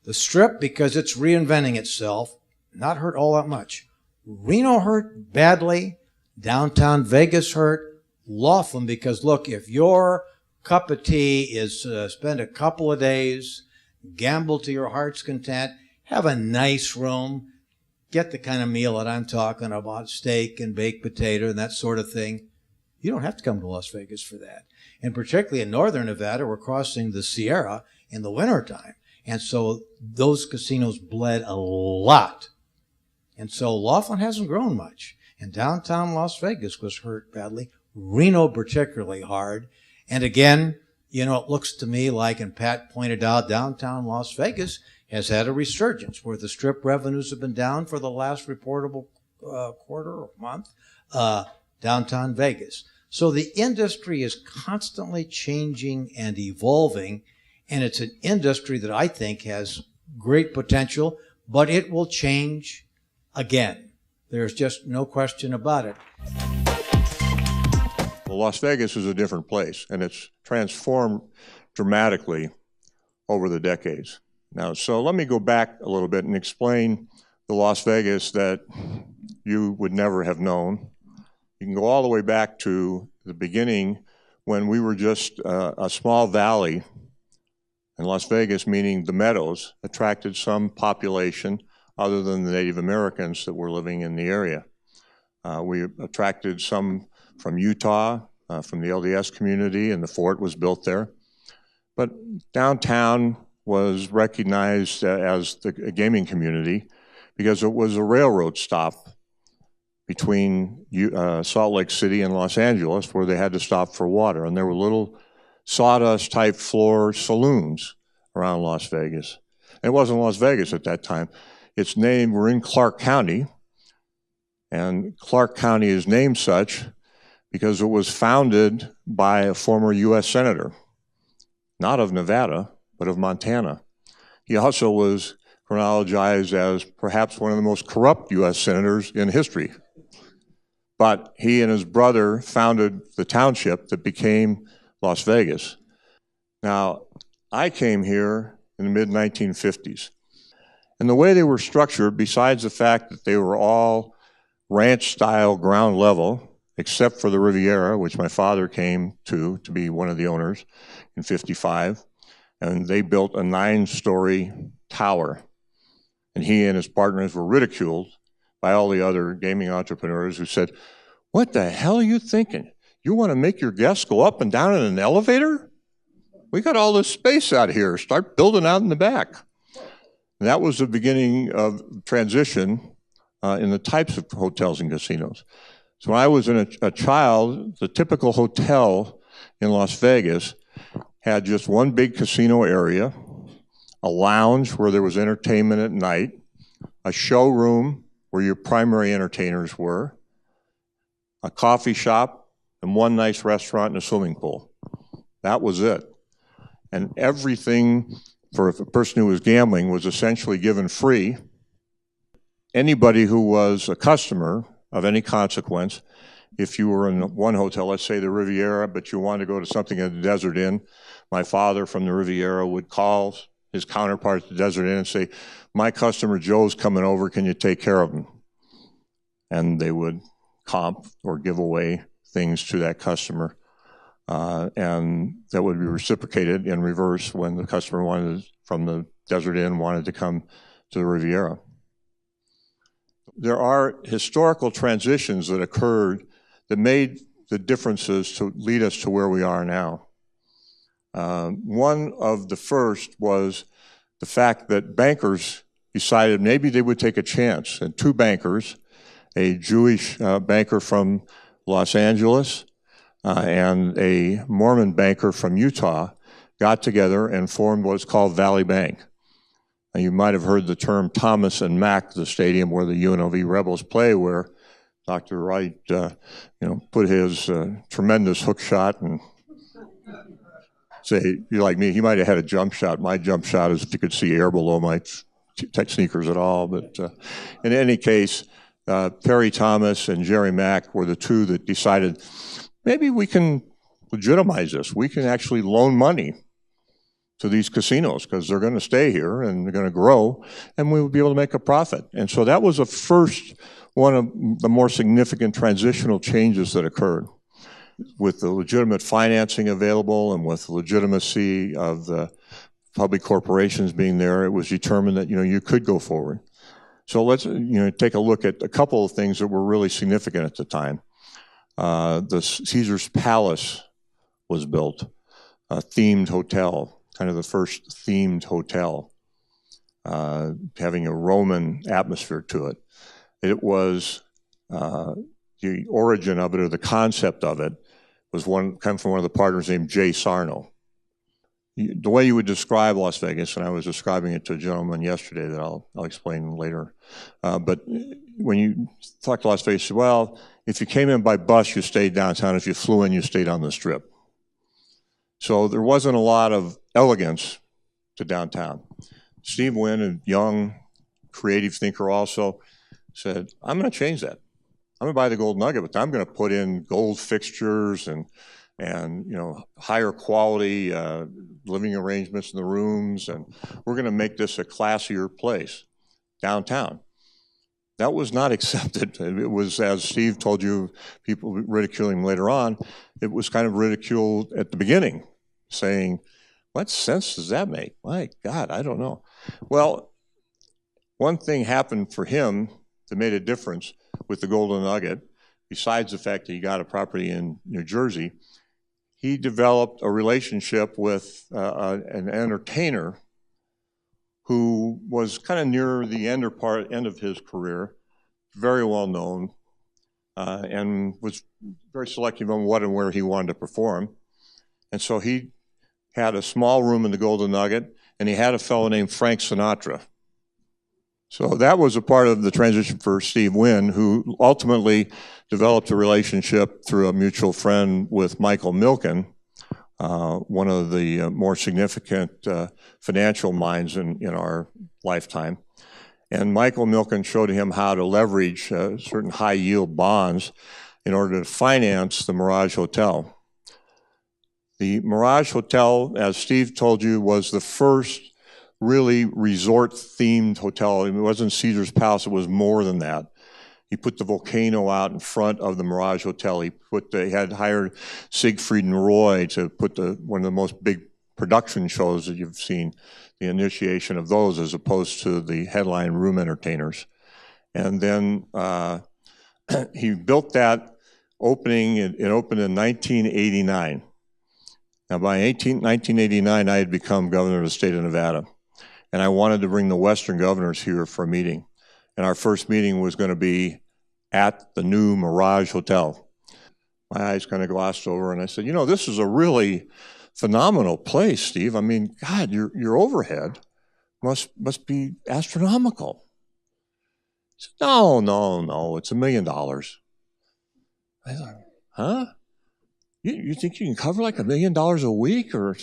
The Strip, because it's reinventing itself, not hurt all that much. Reno hurt badly. Downtown Vegas hurt. Laughlin, because look, if your cup of tea is spend a couple of days, gamble to your heart's content, have a nice room, get the kind of meal that I'm talking about, steak and baked potato and that sort of thing, you don't have to come to Las Vegas for that. And particularly in northern Nevada, we're crossing the Sierra in the wintertime. And so those casinos bled a lot. And so Laughlin hasn't grown much. And downtown Las Vegas was hurt badly. Reno particularly hard. And again, you know, it looks to me like, and Pat pointed out, downtown Las Vegas has had a resurgence where the Strip revenues have been down for the last reportable quarter or month, downtown Vegas. So the industry is constantly changing and evolving, and it's an industry that I think has great potential, but it will change again. There's just no question about it. Well, Las Vegas is a different place, and it's transformed dramatically over the decades. Now, so let me go back a little bit and explain the Las Vegas that you would never have known. You can go all the way back to the beginning when we were just a small valley, and Las Vegas, meaning the Meadows, attracted some population other than the Native Americans that were living in the area. We attracted some from Utah, from the LDS community, and the fort was built there. But downtown was recognized as a gaming community because it was a railroad stop between Salt Lake City and Los Angeles, where they had to stop for water. And there were little sawdust-type floor saloons around Las Vegas. And it wasn't Las Vegas at that time. Its name, we're in Clark County, and Clark County is named such because it was founded by a former U.S. Senator, not of Nevada, but of Montana. He also was chronologized as perhaps one of the most corrupt U.S. senators in history. But he and his brother founded the township that became Las Vegas. Now, I came here in the mid-1950s. And the way they were structured, besides the fact that they were all ranch-style ground level, except for the Riviera, which my father came to be one of the owners in '55, and they built a 9-story tower. And he and his partners were ridiculed by all the other gaming entrepreneurs who said, "What the hell are you thinking? You want to make your guests go up and down in an elevator? We got all this space out here. Start building out in the back." And that was the beginning of transition in the types of hotels and casinos. So when I was a child, the typical hotel in Las Vegas had just one big casino area, a lounge where there was entertainment at night, a showroom where your primary entertainers were, a coffee shop, and one nice restaurant and a swimming pool. That was it. And everything for a person who was gambling was essentially given free. Anybody who was a customer of any consequence, if you were in one hotel, let's say the Riviera, but you wanted to go to something at the Desert Inn, my father from the Riviera would call his counterpart at the Desert Inn and say, my customer Joe's coming over, can you take care of him? And they would comp or give away things to that customer. And that would be reciprocated in reverse when the customer from the Desert Inn wanted to come to the Riviera. There are historical transitions that occurred that made the differences to lead us to where we are now. One of the first was the fact that bankers decided maybe they would take a chance, and two bankers, a Jewish banker from Los Angeles and a Mormon banker from Utah, got together and formed what's called Valley Bank. And you might have heard the term Thomas and Mack, the stadium where the UNLV Rebels play, where Dr. Wright, put his tremendous hook shot and say, you're like me, he might have had a jump shot. My jump shot is, if you could see air below my tech sneakers at all. But in any case, Perry Thomas and Jerry Mack were the two that decided, maybe we can legitimize this. We can actually loan money to these casinos because they're going to stay here and they're going to grow, and we will be able to make a profit. And so that was the first one of the more significant transitional changes that occurred. With the legitimate financing available and with the legitimacy of the public corporations being there, it was determined that you could go forward. So let's take a look at a couple of things that were really significant at the time. The Caesar's Palace was built, a themed hotel, kind of the first themed hotel, having a Roman atmosphere to it. It was the origin of it, or the concept of it, was come from one of the partners named Jay Sarno. The way you would describe Las Vegas, and I was describing it to a gentleman yesterday that I'll explain later, but when you talk to Las Vegas, well, if you came in by bus, you stayed downtown. If you flew in, you stayed on the Strip. So there wasn't a lot of elegance to downtown. Steve Wynn, a young, creative thinker also, said, I'm going to change that. I'm going to buy the Gold Nugget, but I'm going to put in gold fixtures and higher quality living arrangements in the rooms, and we're going to make this a classier place downtown. That was not accepted. It was, as Steve told you, people ridiculing him later on, it was kind of ridiculed at the beginning, saying, what sense does that make? My God, I don't know. Well, one thing happened for him that made a difference with the Golden Nugget, besides the fact that he got a property in New Jersey. He developed a relationship with an entertainer who was kind of near the end of his career, very well known, and was very selective on what and where he wanted to perform. And so he had a small room in the Golden Nugget, and he had a fellow named Frank Sinatra. So that was a part of the transition for Steve Wynn, who ultimately developed a relationship through a mutual friend with Michael Milken, one of the more significant financial minds in our lifetime. And Michael Milken showed him how to leverage certain high-yield bonds in order to finance the Mirage Hotel. The Mirage Hotel, as Steve told you, was the first really resort-themed hotel. It wasn't Caesar's Palace, it was more than that. He put the volcano out in front of the Mirage Hotel. He had hired Siegfried and Roy to put one of the most big production shows that you've seen, the initiation of those, as opposed to the headline room entertainers. And then he built that opening, it opened in 1989. Now by 1989, I had become governor of the state of Nevada. And I wanted to bring the Western governors here for a meeting. And our first meeting was going to be at the new Mirage Hotel. My eyes kind of glossed over, and I said, this is a really phenomenal place, Steve. I mean, God, your overhead must be astronomical. He said, no, it's $1 million. I thought, huh? You think you can cover like $1 million a week? Or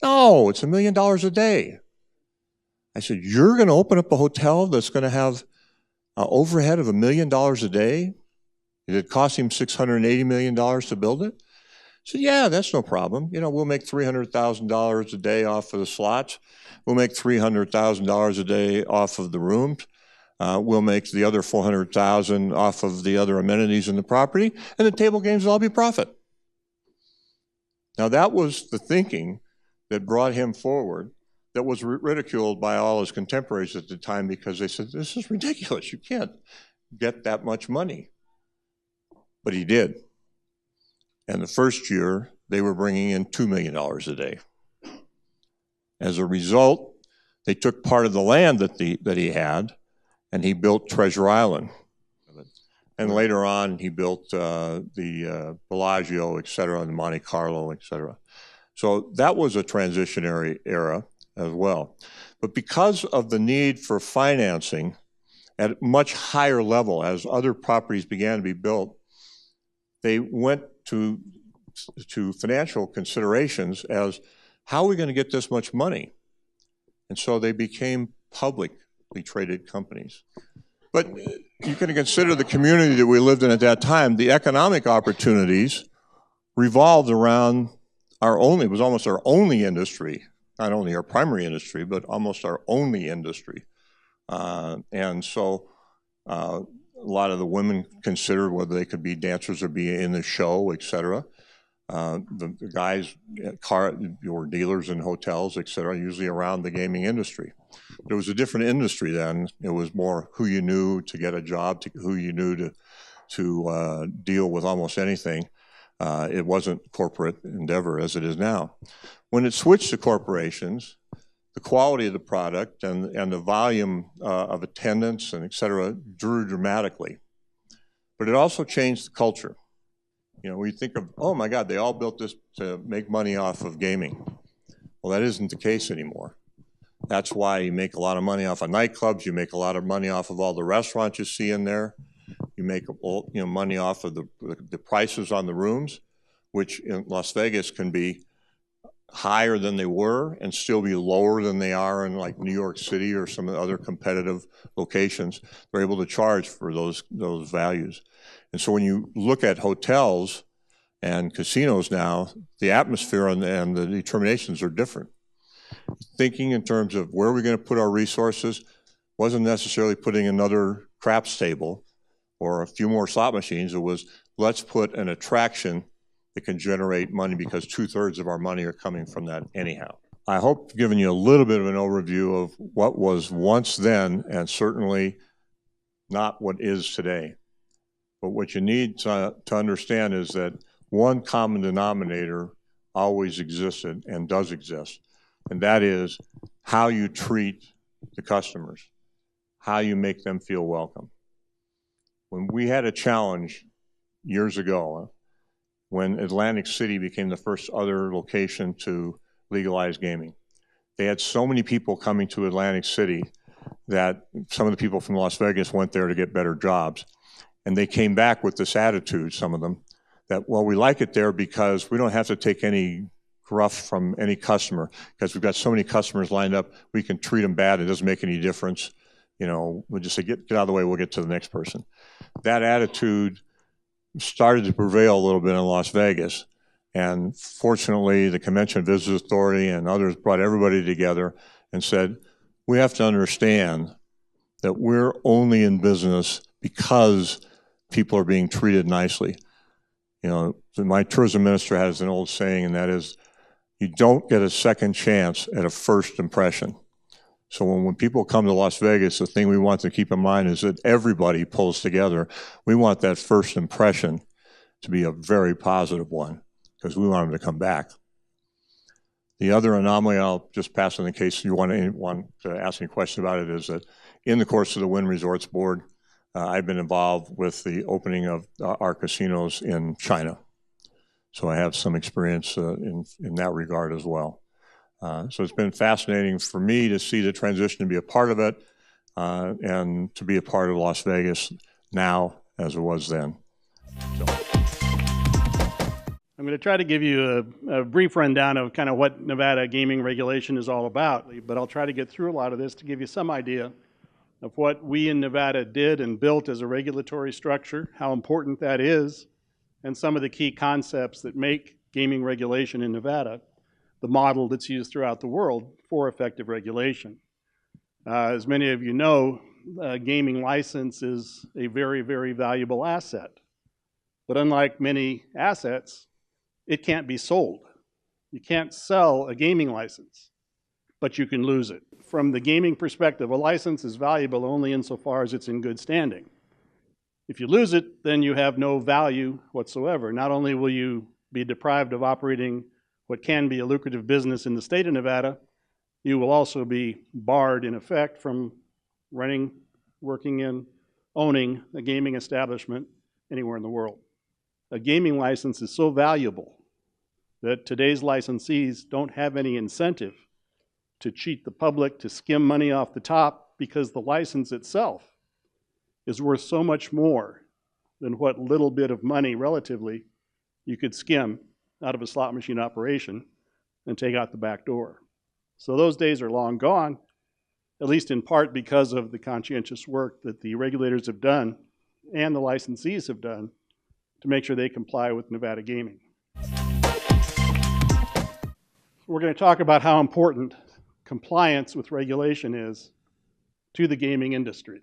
no, it's $1 million a day. I said, you're going to open up a hotel that's going to have an overhead of $1 million a day? Did it cost him $680 million to build it? I said, yeah, that's no problem. You know, we'll make $300,000 a day off of the slots. We'll make $300,000 a day off of the rooms. We'll make the other $400,000 off of the other amenities in the property, and the table games will all be profit. Now, that was the thinking that brought him forward, that was ridiculed by all his contemporaries at the time because they said, this is ridiculous. You can't get that much money. But he did. And the first year, they were bringing in $2 million a day. As a result, they took part of the land that he had, and he built Treasure Island. And later on, he built the Bellagio, et cetera, and Monte Carlo, et cetera. So that was a transitionary era as well. But because of the need for financing at a much higher level as other properties began to be built, they went to financial considerations as, how are we going to get this much money? And so they became publicly traded companies. But you can consider the community that we lived in at that time. The economic opportunities revolved around it was almost our only industry, not only our primary industry, but almost our only industry. And so a lot of the women considered whether they could be dancers or be in the show, et cetera. The guys were dealers in hotels, et cetera, usually around the gaming industry. But it was a different industry then. It was more who you knew to get a job, who you knew to deal with almost anything. It wasn't corporate endeavor as it is now. When it switched to corporations, the quality of the product and the volume of attendance and et cetera grew dramatically. But it also changed the culture. You know, we think of, oh my God, they all built this to make money off of gaming. Well, that isn't the case anymore. That's why you make a lot of money off of nightclubs. You make a lot of money off of all the restaurants you see in there. You make money off of the prices on the rooms, which in Las Vegas can be higher than they were and still be lower than they are in like New York City or some of the other competitive locations. They're able to charge for those values. And so when you look at hotels and casinos now, the atmosphere and the determinations are different. Thinking in terms of where are we going to put our resources wasn't necessarily putting another craps table or a few more slot machines. It was, let's put an attraction that can generate money because 2/3 of our money are coming from that anyhow. I hope I've given you a little bit of an overview of what was once then and certainly not what is today. But what you need to understand is that one common denominator always existed and does exist, and that is how you treat the customers, how you make them feel welcome. When we had a challenge years ago, when Atlantic City became the first other location to legalize gaming, they had so many people coming to Atlantic City that some of the people from Las Vegas went there to get better jobs. And they came back with this attitude, some of them, that, well, we like it there because we don't have to take any gruff from any customer because we've got so many customers lined up, we can treat them bad, it doesn't make any difference. You know, we'll just say, get out of the way, we'll get to the next person. That attitude started to prevail a little bit in Las Vegas. And fortunately, the Convention Visitors Authority and others brought everybody together and said, we have to understand that we're only in business because people are being treated nicely. You know, my tourism minister has an old saying, and that is, you don't get a second chance at a first impression. So when people come to Las Vegas, the thing we want to keep in mind is that everybody pulls together. We want that first impression to be a very positive one because we want them to come back. The other anomaly, I'll just pass on in case you want anyone to ask any question about it, is that in the course of the Wynn Resorts Board, I've been involved with the opening of our casinos in China. So I have some experience in that regard as well. So it's been fascinating for me to see the transition, to be a part of it, and to be a part of Las Vegas now as it was then. I'm going to try to give you a brief rundown of kind of what Nevada gaming regulation is all about, but I'll try to get through a lot of this to give you some idea of what we in Nevada did and built as a regulatory structure, how important that is, and some of the key concepts that make gaming regulation in Nevada the model that's used throughout the world for effective regulation. As many of you know, a gaming license is a very, very valuable asset. But unlike many assets, it can't be sold. You can't sell a gaming license, but you can lose it. From the gaming perspective, a license is valuable only insofar as it's in good standing. If you lose it, then you have no value whatsoever. Not only will you be deprived of operating what can be a lucrative business in the state of Nevada, you will also be barred, in effect, from running, working in, owning a gaming establishment anywhere in the world. A gaming license is so valuable that today's licensees don't have any incentive to cheat the public, to skim money off the top, because the license itself is worth so much more than what little bit of money, relatively, you could skim out of a slot machine operation and take out the back door. So those days are long gone, at least in part because of the conscientious work that the regulators have done and the licensees have done to make sure they comply with Nevada gaming. We're going to talk about how important compliance with regulation is to the gaming industry.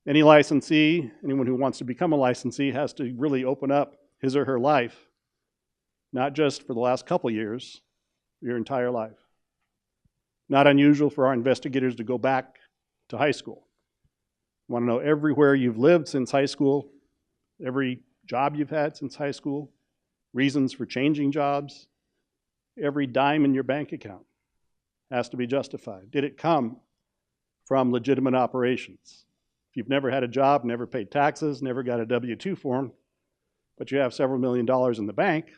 Any licensee, anyone who wants to become a licensee, has to really open up his or her life, not just for the last couple years, your entire life. Not unusual for our investigators to go back to high school. Want to know everywhere you've lived since high school, every job you've had since high school, reasons for changing jobs, every dime in your bank account has to be justified. Did it come from legitimate operations? If you've never had a job, never paid taxes, never got a W-2 form, but you have several $1 million in the bank,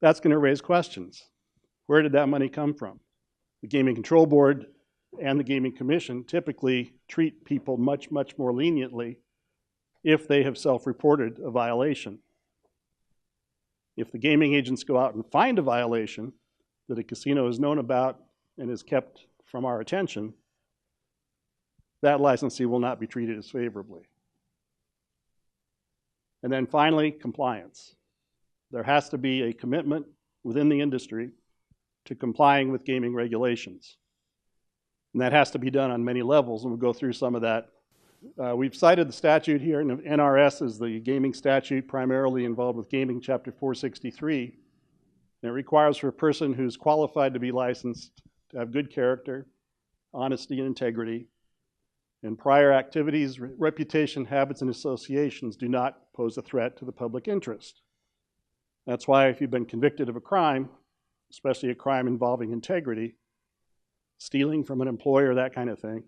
that's going to raise questions. Where did that money come from? The Gaming Control Board and the Gaming Commission typically treat people much, much more leniently if they have self-reported a violation. If the gaming agents go out and find a violation that a casino has known about and is kept from our attention, that licensee will not be treated as favorably. And then finally, compliance. There has to be a commitment within the industry to complying with gaming regulations. And that has to be done on many levels, and we'll go through some of that. We've cited the statute here, and NRS is the gaming statute primarily involved with gaming, Chapter 463. And it requires for a person who's qualified to be licensed to have good character, honesty and integrity, and prior activities, reputation, habits, and associations do not pose a threat to the public interest. That's why if you've been convicted of a crime, especially a crime involving integrity, stealing from an employer, that kind of thing,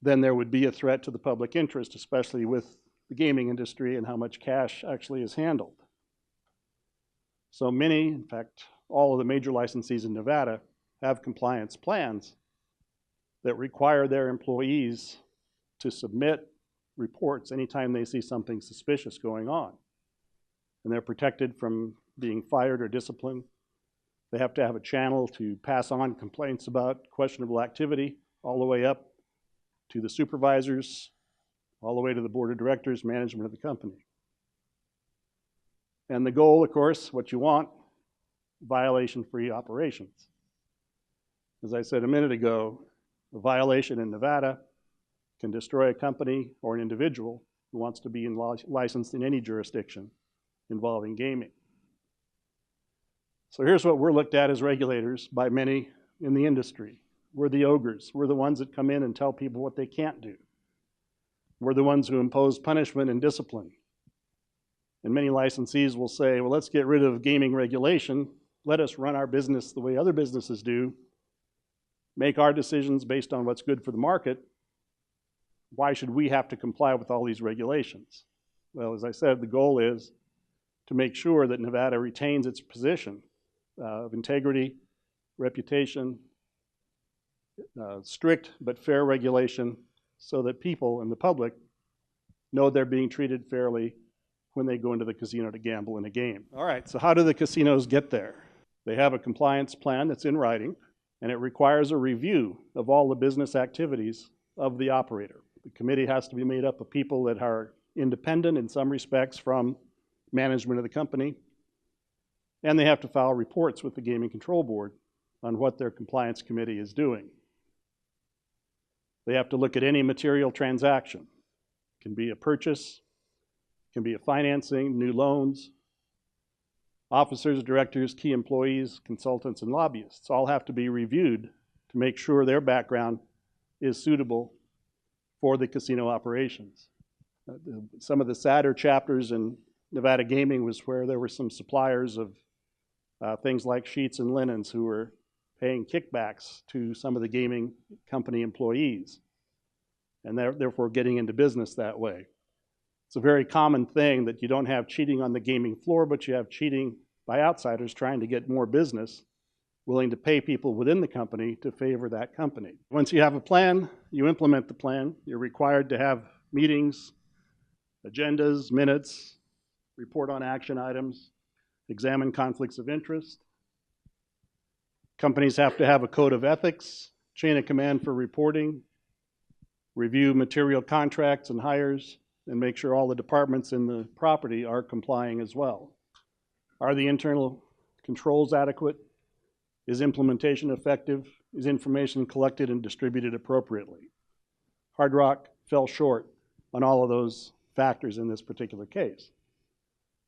then there would be a threat to the public interest, especially with the gaming industry and how much cash actually is handled. So many, in fact, all of the major licensees in Nevada have compliance plans that require their employees to submit reports anytime they see something suspicious going on. And they're protected from being fired or disciplined. They have to have a channel to pass on complaints about questionable activity all the way up to the supervisors, all the way to the board of directors, management of the company. And the goal, of course, what you want, violation-free operations. As I said a minute ago, a violation in Nevada can destroy a company or an individual who wants to be licensed in any jurisdiction involving gaming. So here's what we're looked at as regulators by many in the industry. We're the ogres. We're the ones that come in and tell people what they can't do. We're the ones who impose punishment and discipline. And many licensees will say, well, let's get rid of gaming regulation. Let us run our business the way other businesses do. Make our decisions based on what's good for the market. Why should we have to comply with all these regulations? Well, as I said, the goal is to make sure that Nevada retains its position of integrity, reputation, strict but fair regulation so that people and the public know they're being treated fairly when they go into the casino to gamble in a game. All right, so how do the casinos get there? They have a compliance plan that's in writing, and it requires a review of all the business activities of the operator. The committee has to be made up of people that are independent in some respects from management of the company, and they have to file reports with the Gaming Control Board on what their compliance committee is doing. They have to look at any material transaction. It can be a purchase, it can be a financing, new loans. Officers, directors, key employees, consultants, and lobbyists all have to be reviewed to make sure their background is suitable for the casino operations. Some of the sadder chapters in Nevada gaming was where there were some suppliers of things like sheets and linens who were paying kickbacks to some of the gaming company employees, and therefore getting into business that way. It's a very common thing that you don't have cheating on the gaming floor, but you have cheating by outsiders trying to get more business, willing to pay people within the company to favor that company. Once you have a plan, you implement the plan. You're required to have meetings, agendas, minutes, report on action items, examine conflicts of interest. Companies have to have a code of ethics, chain of command for reporting, review material contracts and hires, and make sure all the departments in the property are complying as well. Are the internal controls adequate? Is implementation effective? Is information collected and distributed appropriately? Hard Rock fell short on all of those factors in this particular case.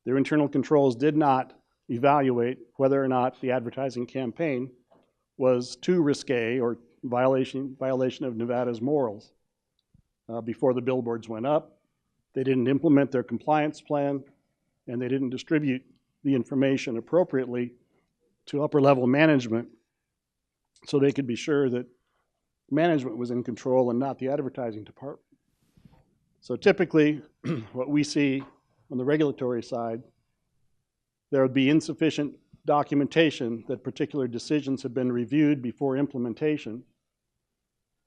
Their internal controls did not evaluate whether or not the advertising campaign was too risque or violation of Nevada's morals before the billboards went up. They didn't implement their compliance plan, and they didn't distribute the information appropriately to upper level management so they could be sure that management was in control and not the advertising department. So typically, what we see on the regulatory side, there would be insufficient documentation that particular decisions have been reviewed before implementation.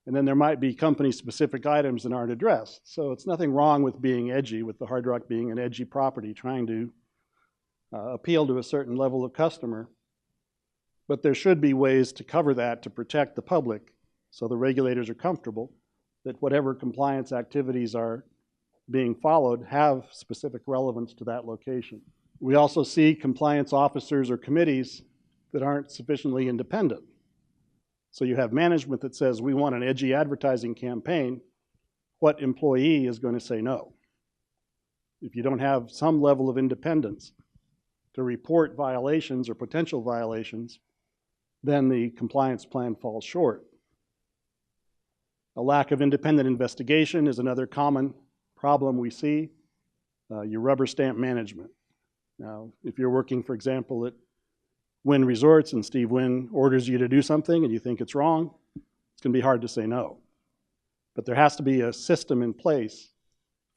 And then there might be company-specific items that aren't addressed. So it's nothing wrong with being edgy, with the Hard Rock being an edgy property, trying to appeal to a certain level of customer. But there should be ways to cover that to protect the public so the regulators are comfortable that whatever compliance activities are being followed have specific relevance to that location. We also see compliance officers or committees that aren't sufficiently independent. So you have management that says, we want an edgy advertising campaign. What employee is going to say no? If you don't have some level of independence to report violations or potential violations, then the compliance plan falls short. A lack of independent investigation is another common problem we see. Your rubber stamp management. Now, if you're working, for example, at Wynn Resorts and Steve Wynn orders you to do something and you think it's wrong, it's going to be hard to say no. But there has to be a system in place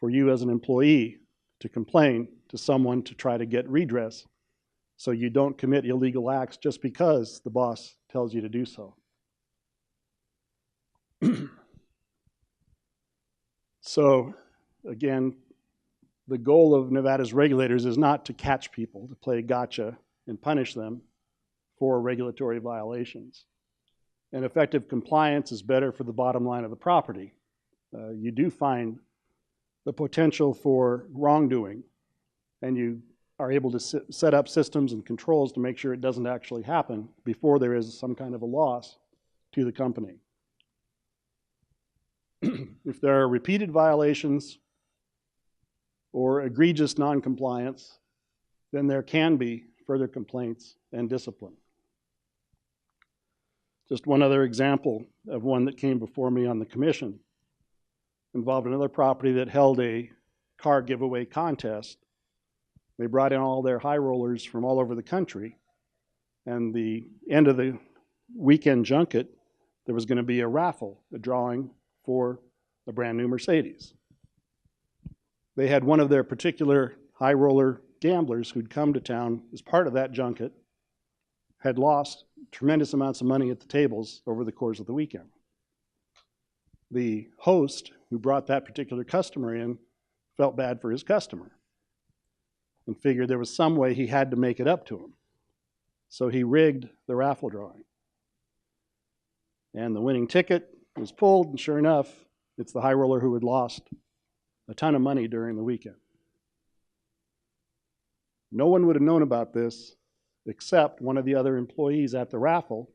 for you as an employee to complain to someone to try to get redress so you don't commit illegal acts just because the boss tells you to do so. So, again, the goal of Nevada's regulators is not to catch people, to play gotcha and punish them for regulatory violations. And effective compliance is better for the bottom line of the property. You do find the potential for wrongdoing, and you are able to set up systems and controls to make sure it doesn't actually happen before there is some kind of a loss to the company. If there are repeated violations or egregious noncompliance, then there can be further complaints and discipline. Just one other example of one that came before me on the commission involved another property that held a car giveaway contest. They brought in all their high rollers from all over the country, and the end of the weekend junket, there was going to be a raffle, a drawing for a brand new Mercedes. They had one of their particular high roller gamblers who'd come to town as part of that junket, had lost tremendous amounts of money at the tables over the course of the weekend. The host who brought that particular customer in felt bad for his customer and figured there was some way he had to make it up to him. So he rigged the raffle drawing. And the winning ticket was pulled, and sure enough, it's the high roller who had lost a ton of money during the weekend. No one would have known about this except one of the other employees at the raffle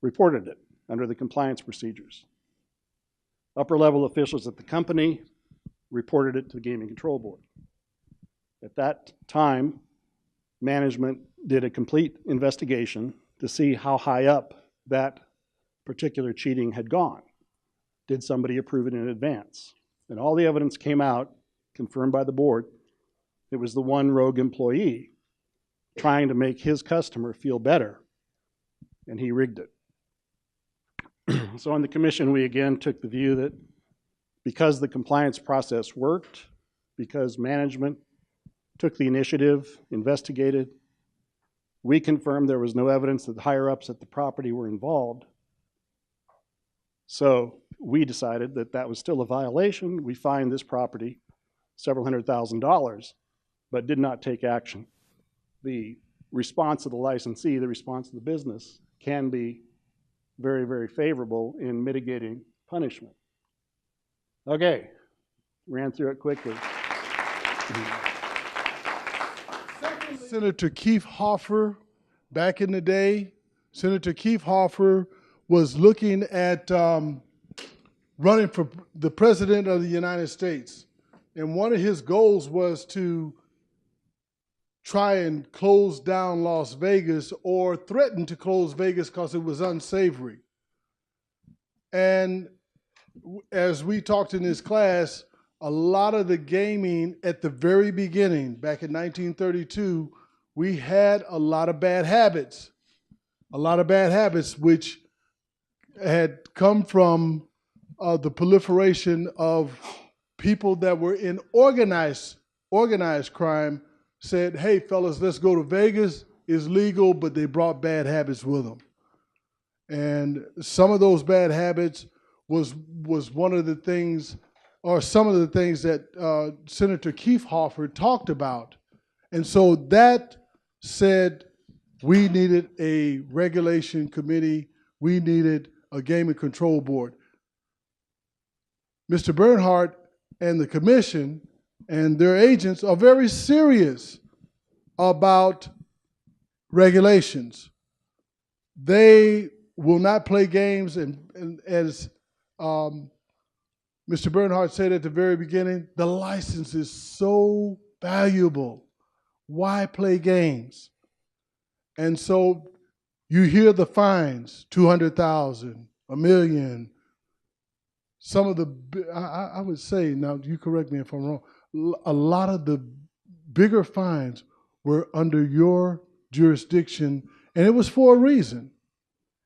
reported it under the compliance procedures. Upper level officials at the company reported it to the Gaming Control Board. At that time, management did a complete investigation to see how high up that particular cheating had gone. Did somebody approve it in advance? And all the evidence came out, confirmed by the board. It was the one rogue employee trying to make his customer feel better, and he rigged it. So on the commission, we again took the view that because the compliance process worked, because management took the initiative, investigated, we confirmed there was no evidence that the higher-ups at the property were involved. So we decided that that was still a violation. We fined this property several $100,000, but did not take action. The response of the licensee, the response of the business, can be very, very favorable in mitigating punishment. Okay, ran through it quickly. Senator Keith Hoffer, back in the day, Senator Keith Hoffer was looking at running for the President of the United States. And one of his goals was to try and close down Las Vegas, or threaten to close Vegas because it was unsavory. And as we talked in this class, a lot of the gaming at the very beginning, back in 1932, we had a lot of bad habits. Which had come from the proliferation of people that were in organized crime, said, hey, fellas, let's go to Vegas. It's legal, but they brought bad habits with them. And some of those bad habits was one of the things, or some of the things that Senator Keith Hoffer talked about. And so that said, we needed a regulation committee. We needed a gaming control board. Mr. Bernhardt and the commission and their agents are very serious about regulations. They will not play games, and as Mr. Bernhardt said at the very beginning, the license is so valuable. Why play games? And so you hear the fines, 200,000, $1 million. Some of the, I would say, now you correct me if I'm wrong, a lot of the bigger fines were under your jurisdiction, and it was for a reason.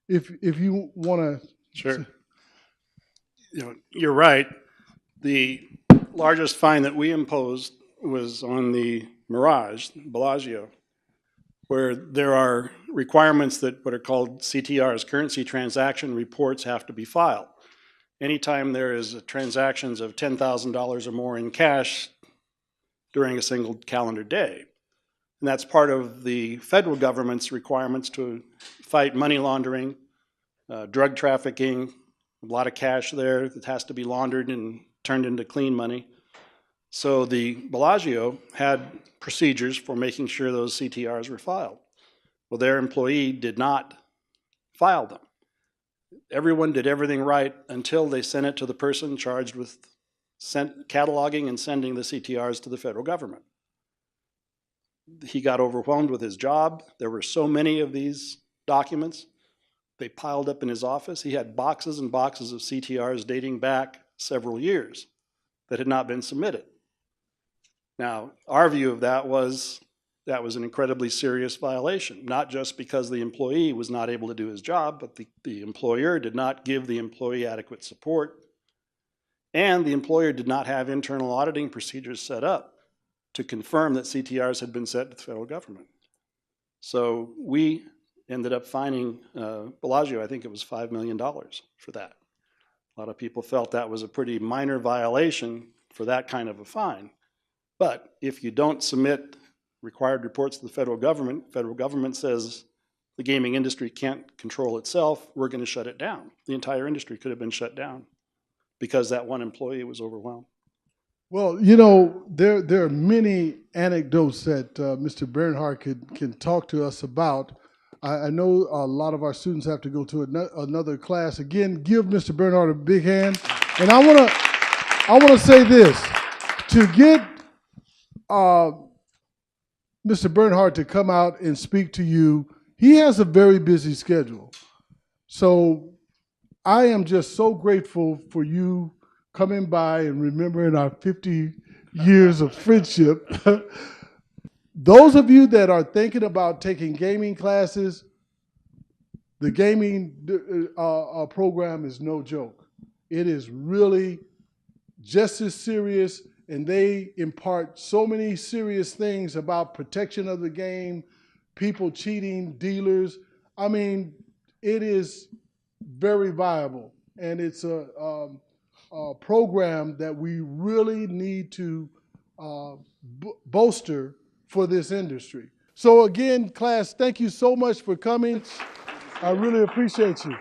If you want to. Sure. You're right. The largest fine that we imposed was on the Mirage, Bellagio, where there are requirements that what are called CTRs, currency transaction reports, have to be filed. Anytime there is transactions of $10,000 or more in cash during a single calendar day. And that's part of the federal government's requirements to fight money laundering, drug trafficking, a lot of cash there that has to be laundered and turned into clean money. So the Bellagio had procedures for making sure those CTRs were filed. Well, their employee did not file them. Everyone did everything right until they sent it to the person charged with cataloging and sending the CTRs to the federal government. He got overwhelmed with his job. There were so many of these documents. They piled up in his office. He had boxes and boxes of CTRs dating back several years that had not been submitted. Now, our view of that was an incredibly serious violation, not just because the employee was not able to do his job, but the employer did not give the employee adequate support, and the employer did not have internal auditing procedures set up to confirm that CTRs had been sent to the federal government. So we ended up fining Bellagio, I think it was $5 million for that. A lot of people felt that was a pretty minor violation for that kind of a fine. But if you don't submit required reports to the federal government says the gaming industry can't control itself, we're going to shut it down. The entire industry could have been shut down because that one employee was overwhelmed. Well, you know, there are many anecdotes that Mr. Bernhardt can talk to us about. I know a lot of our students have to go to another class. Again, give Mr. Bernhardt a big hand. And I want to say this, to get Mr. Bernhardt to come out and speak to you, he has a very busy schedule. So I am just so grateful for you coming by and remembering our 50 years of friendship. Those of you that are thinking about taking gaming classes, the gaming program is no joke. It is really just as serious, and they impart so many serious things about protection of the game, people cheating, dealers. I mean, it is very viable, and it's a program that we really need to bolster for this industry. So again, class, thank you so much for coming. I really appreciate you.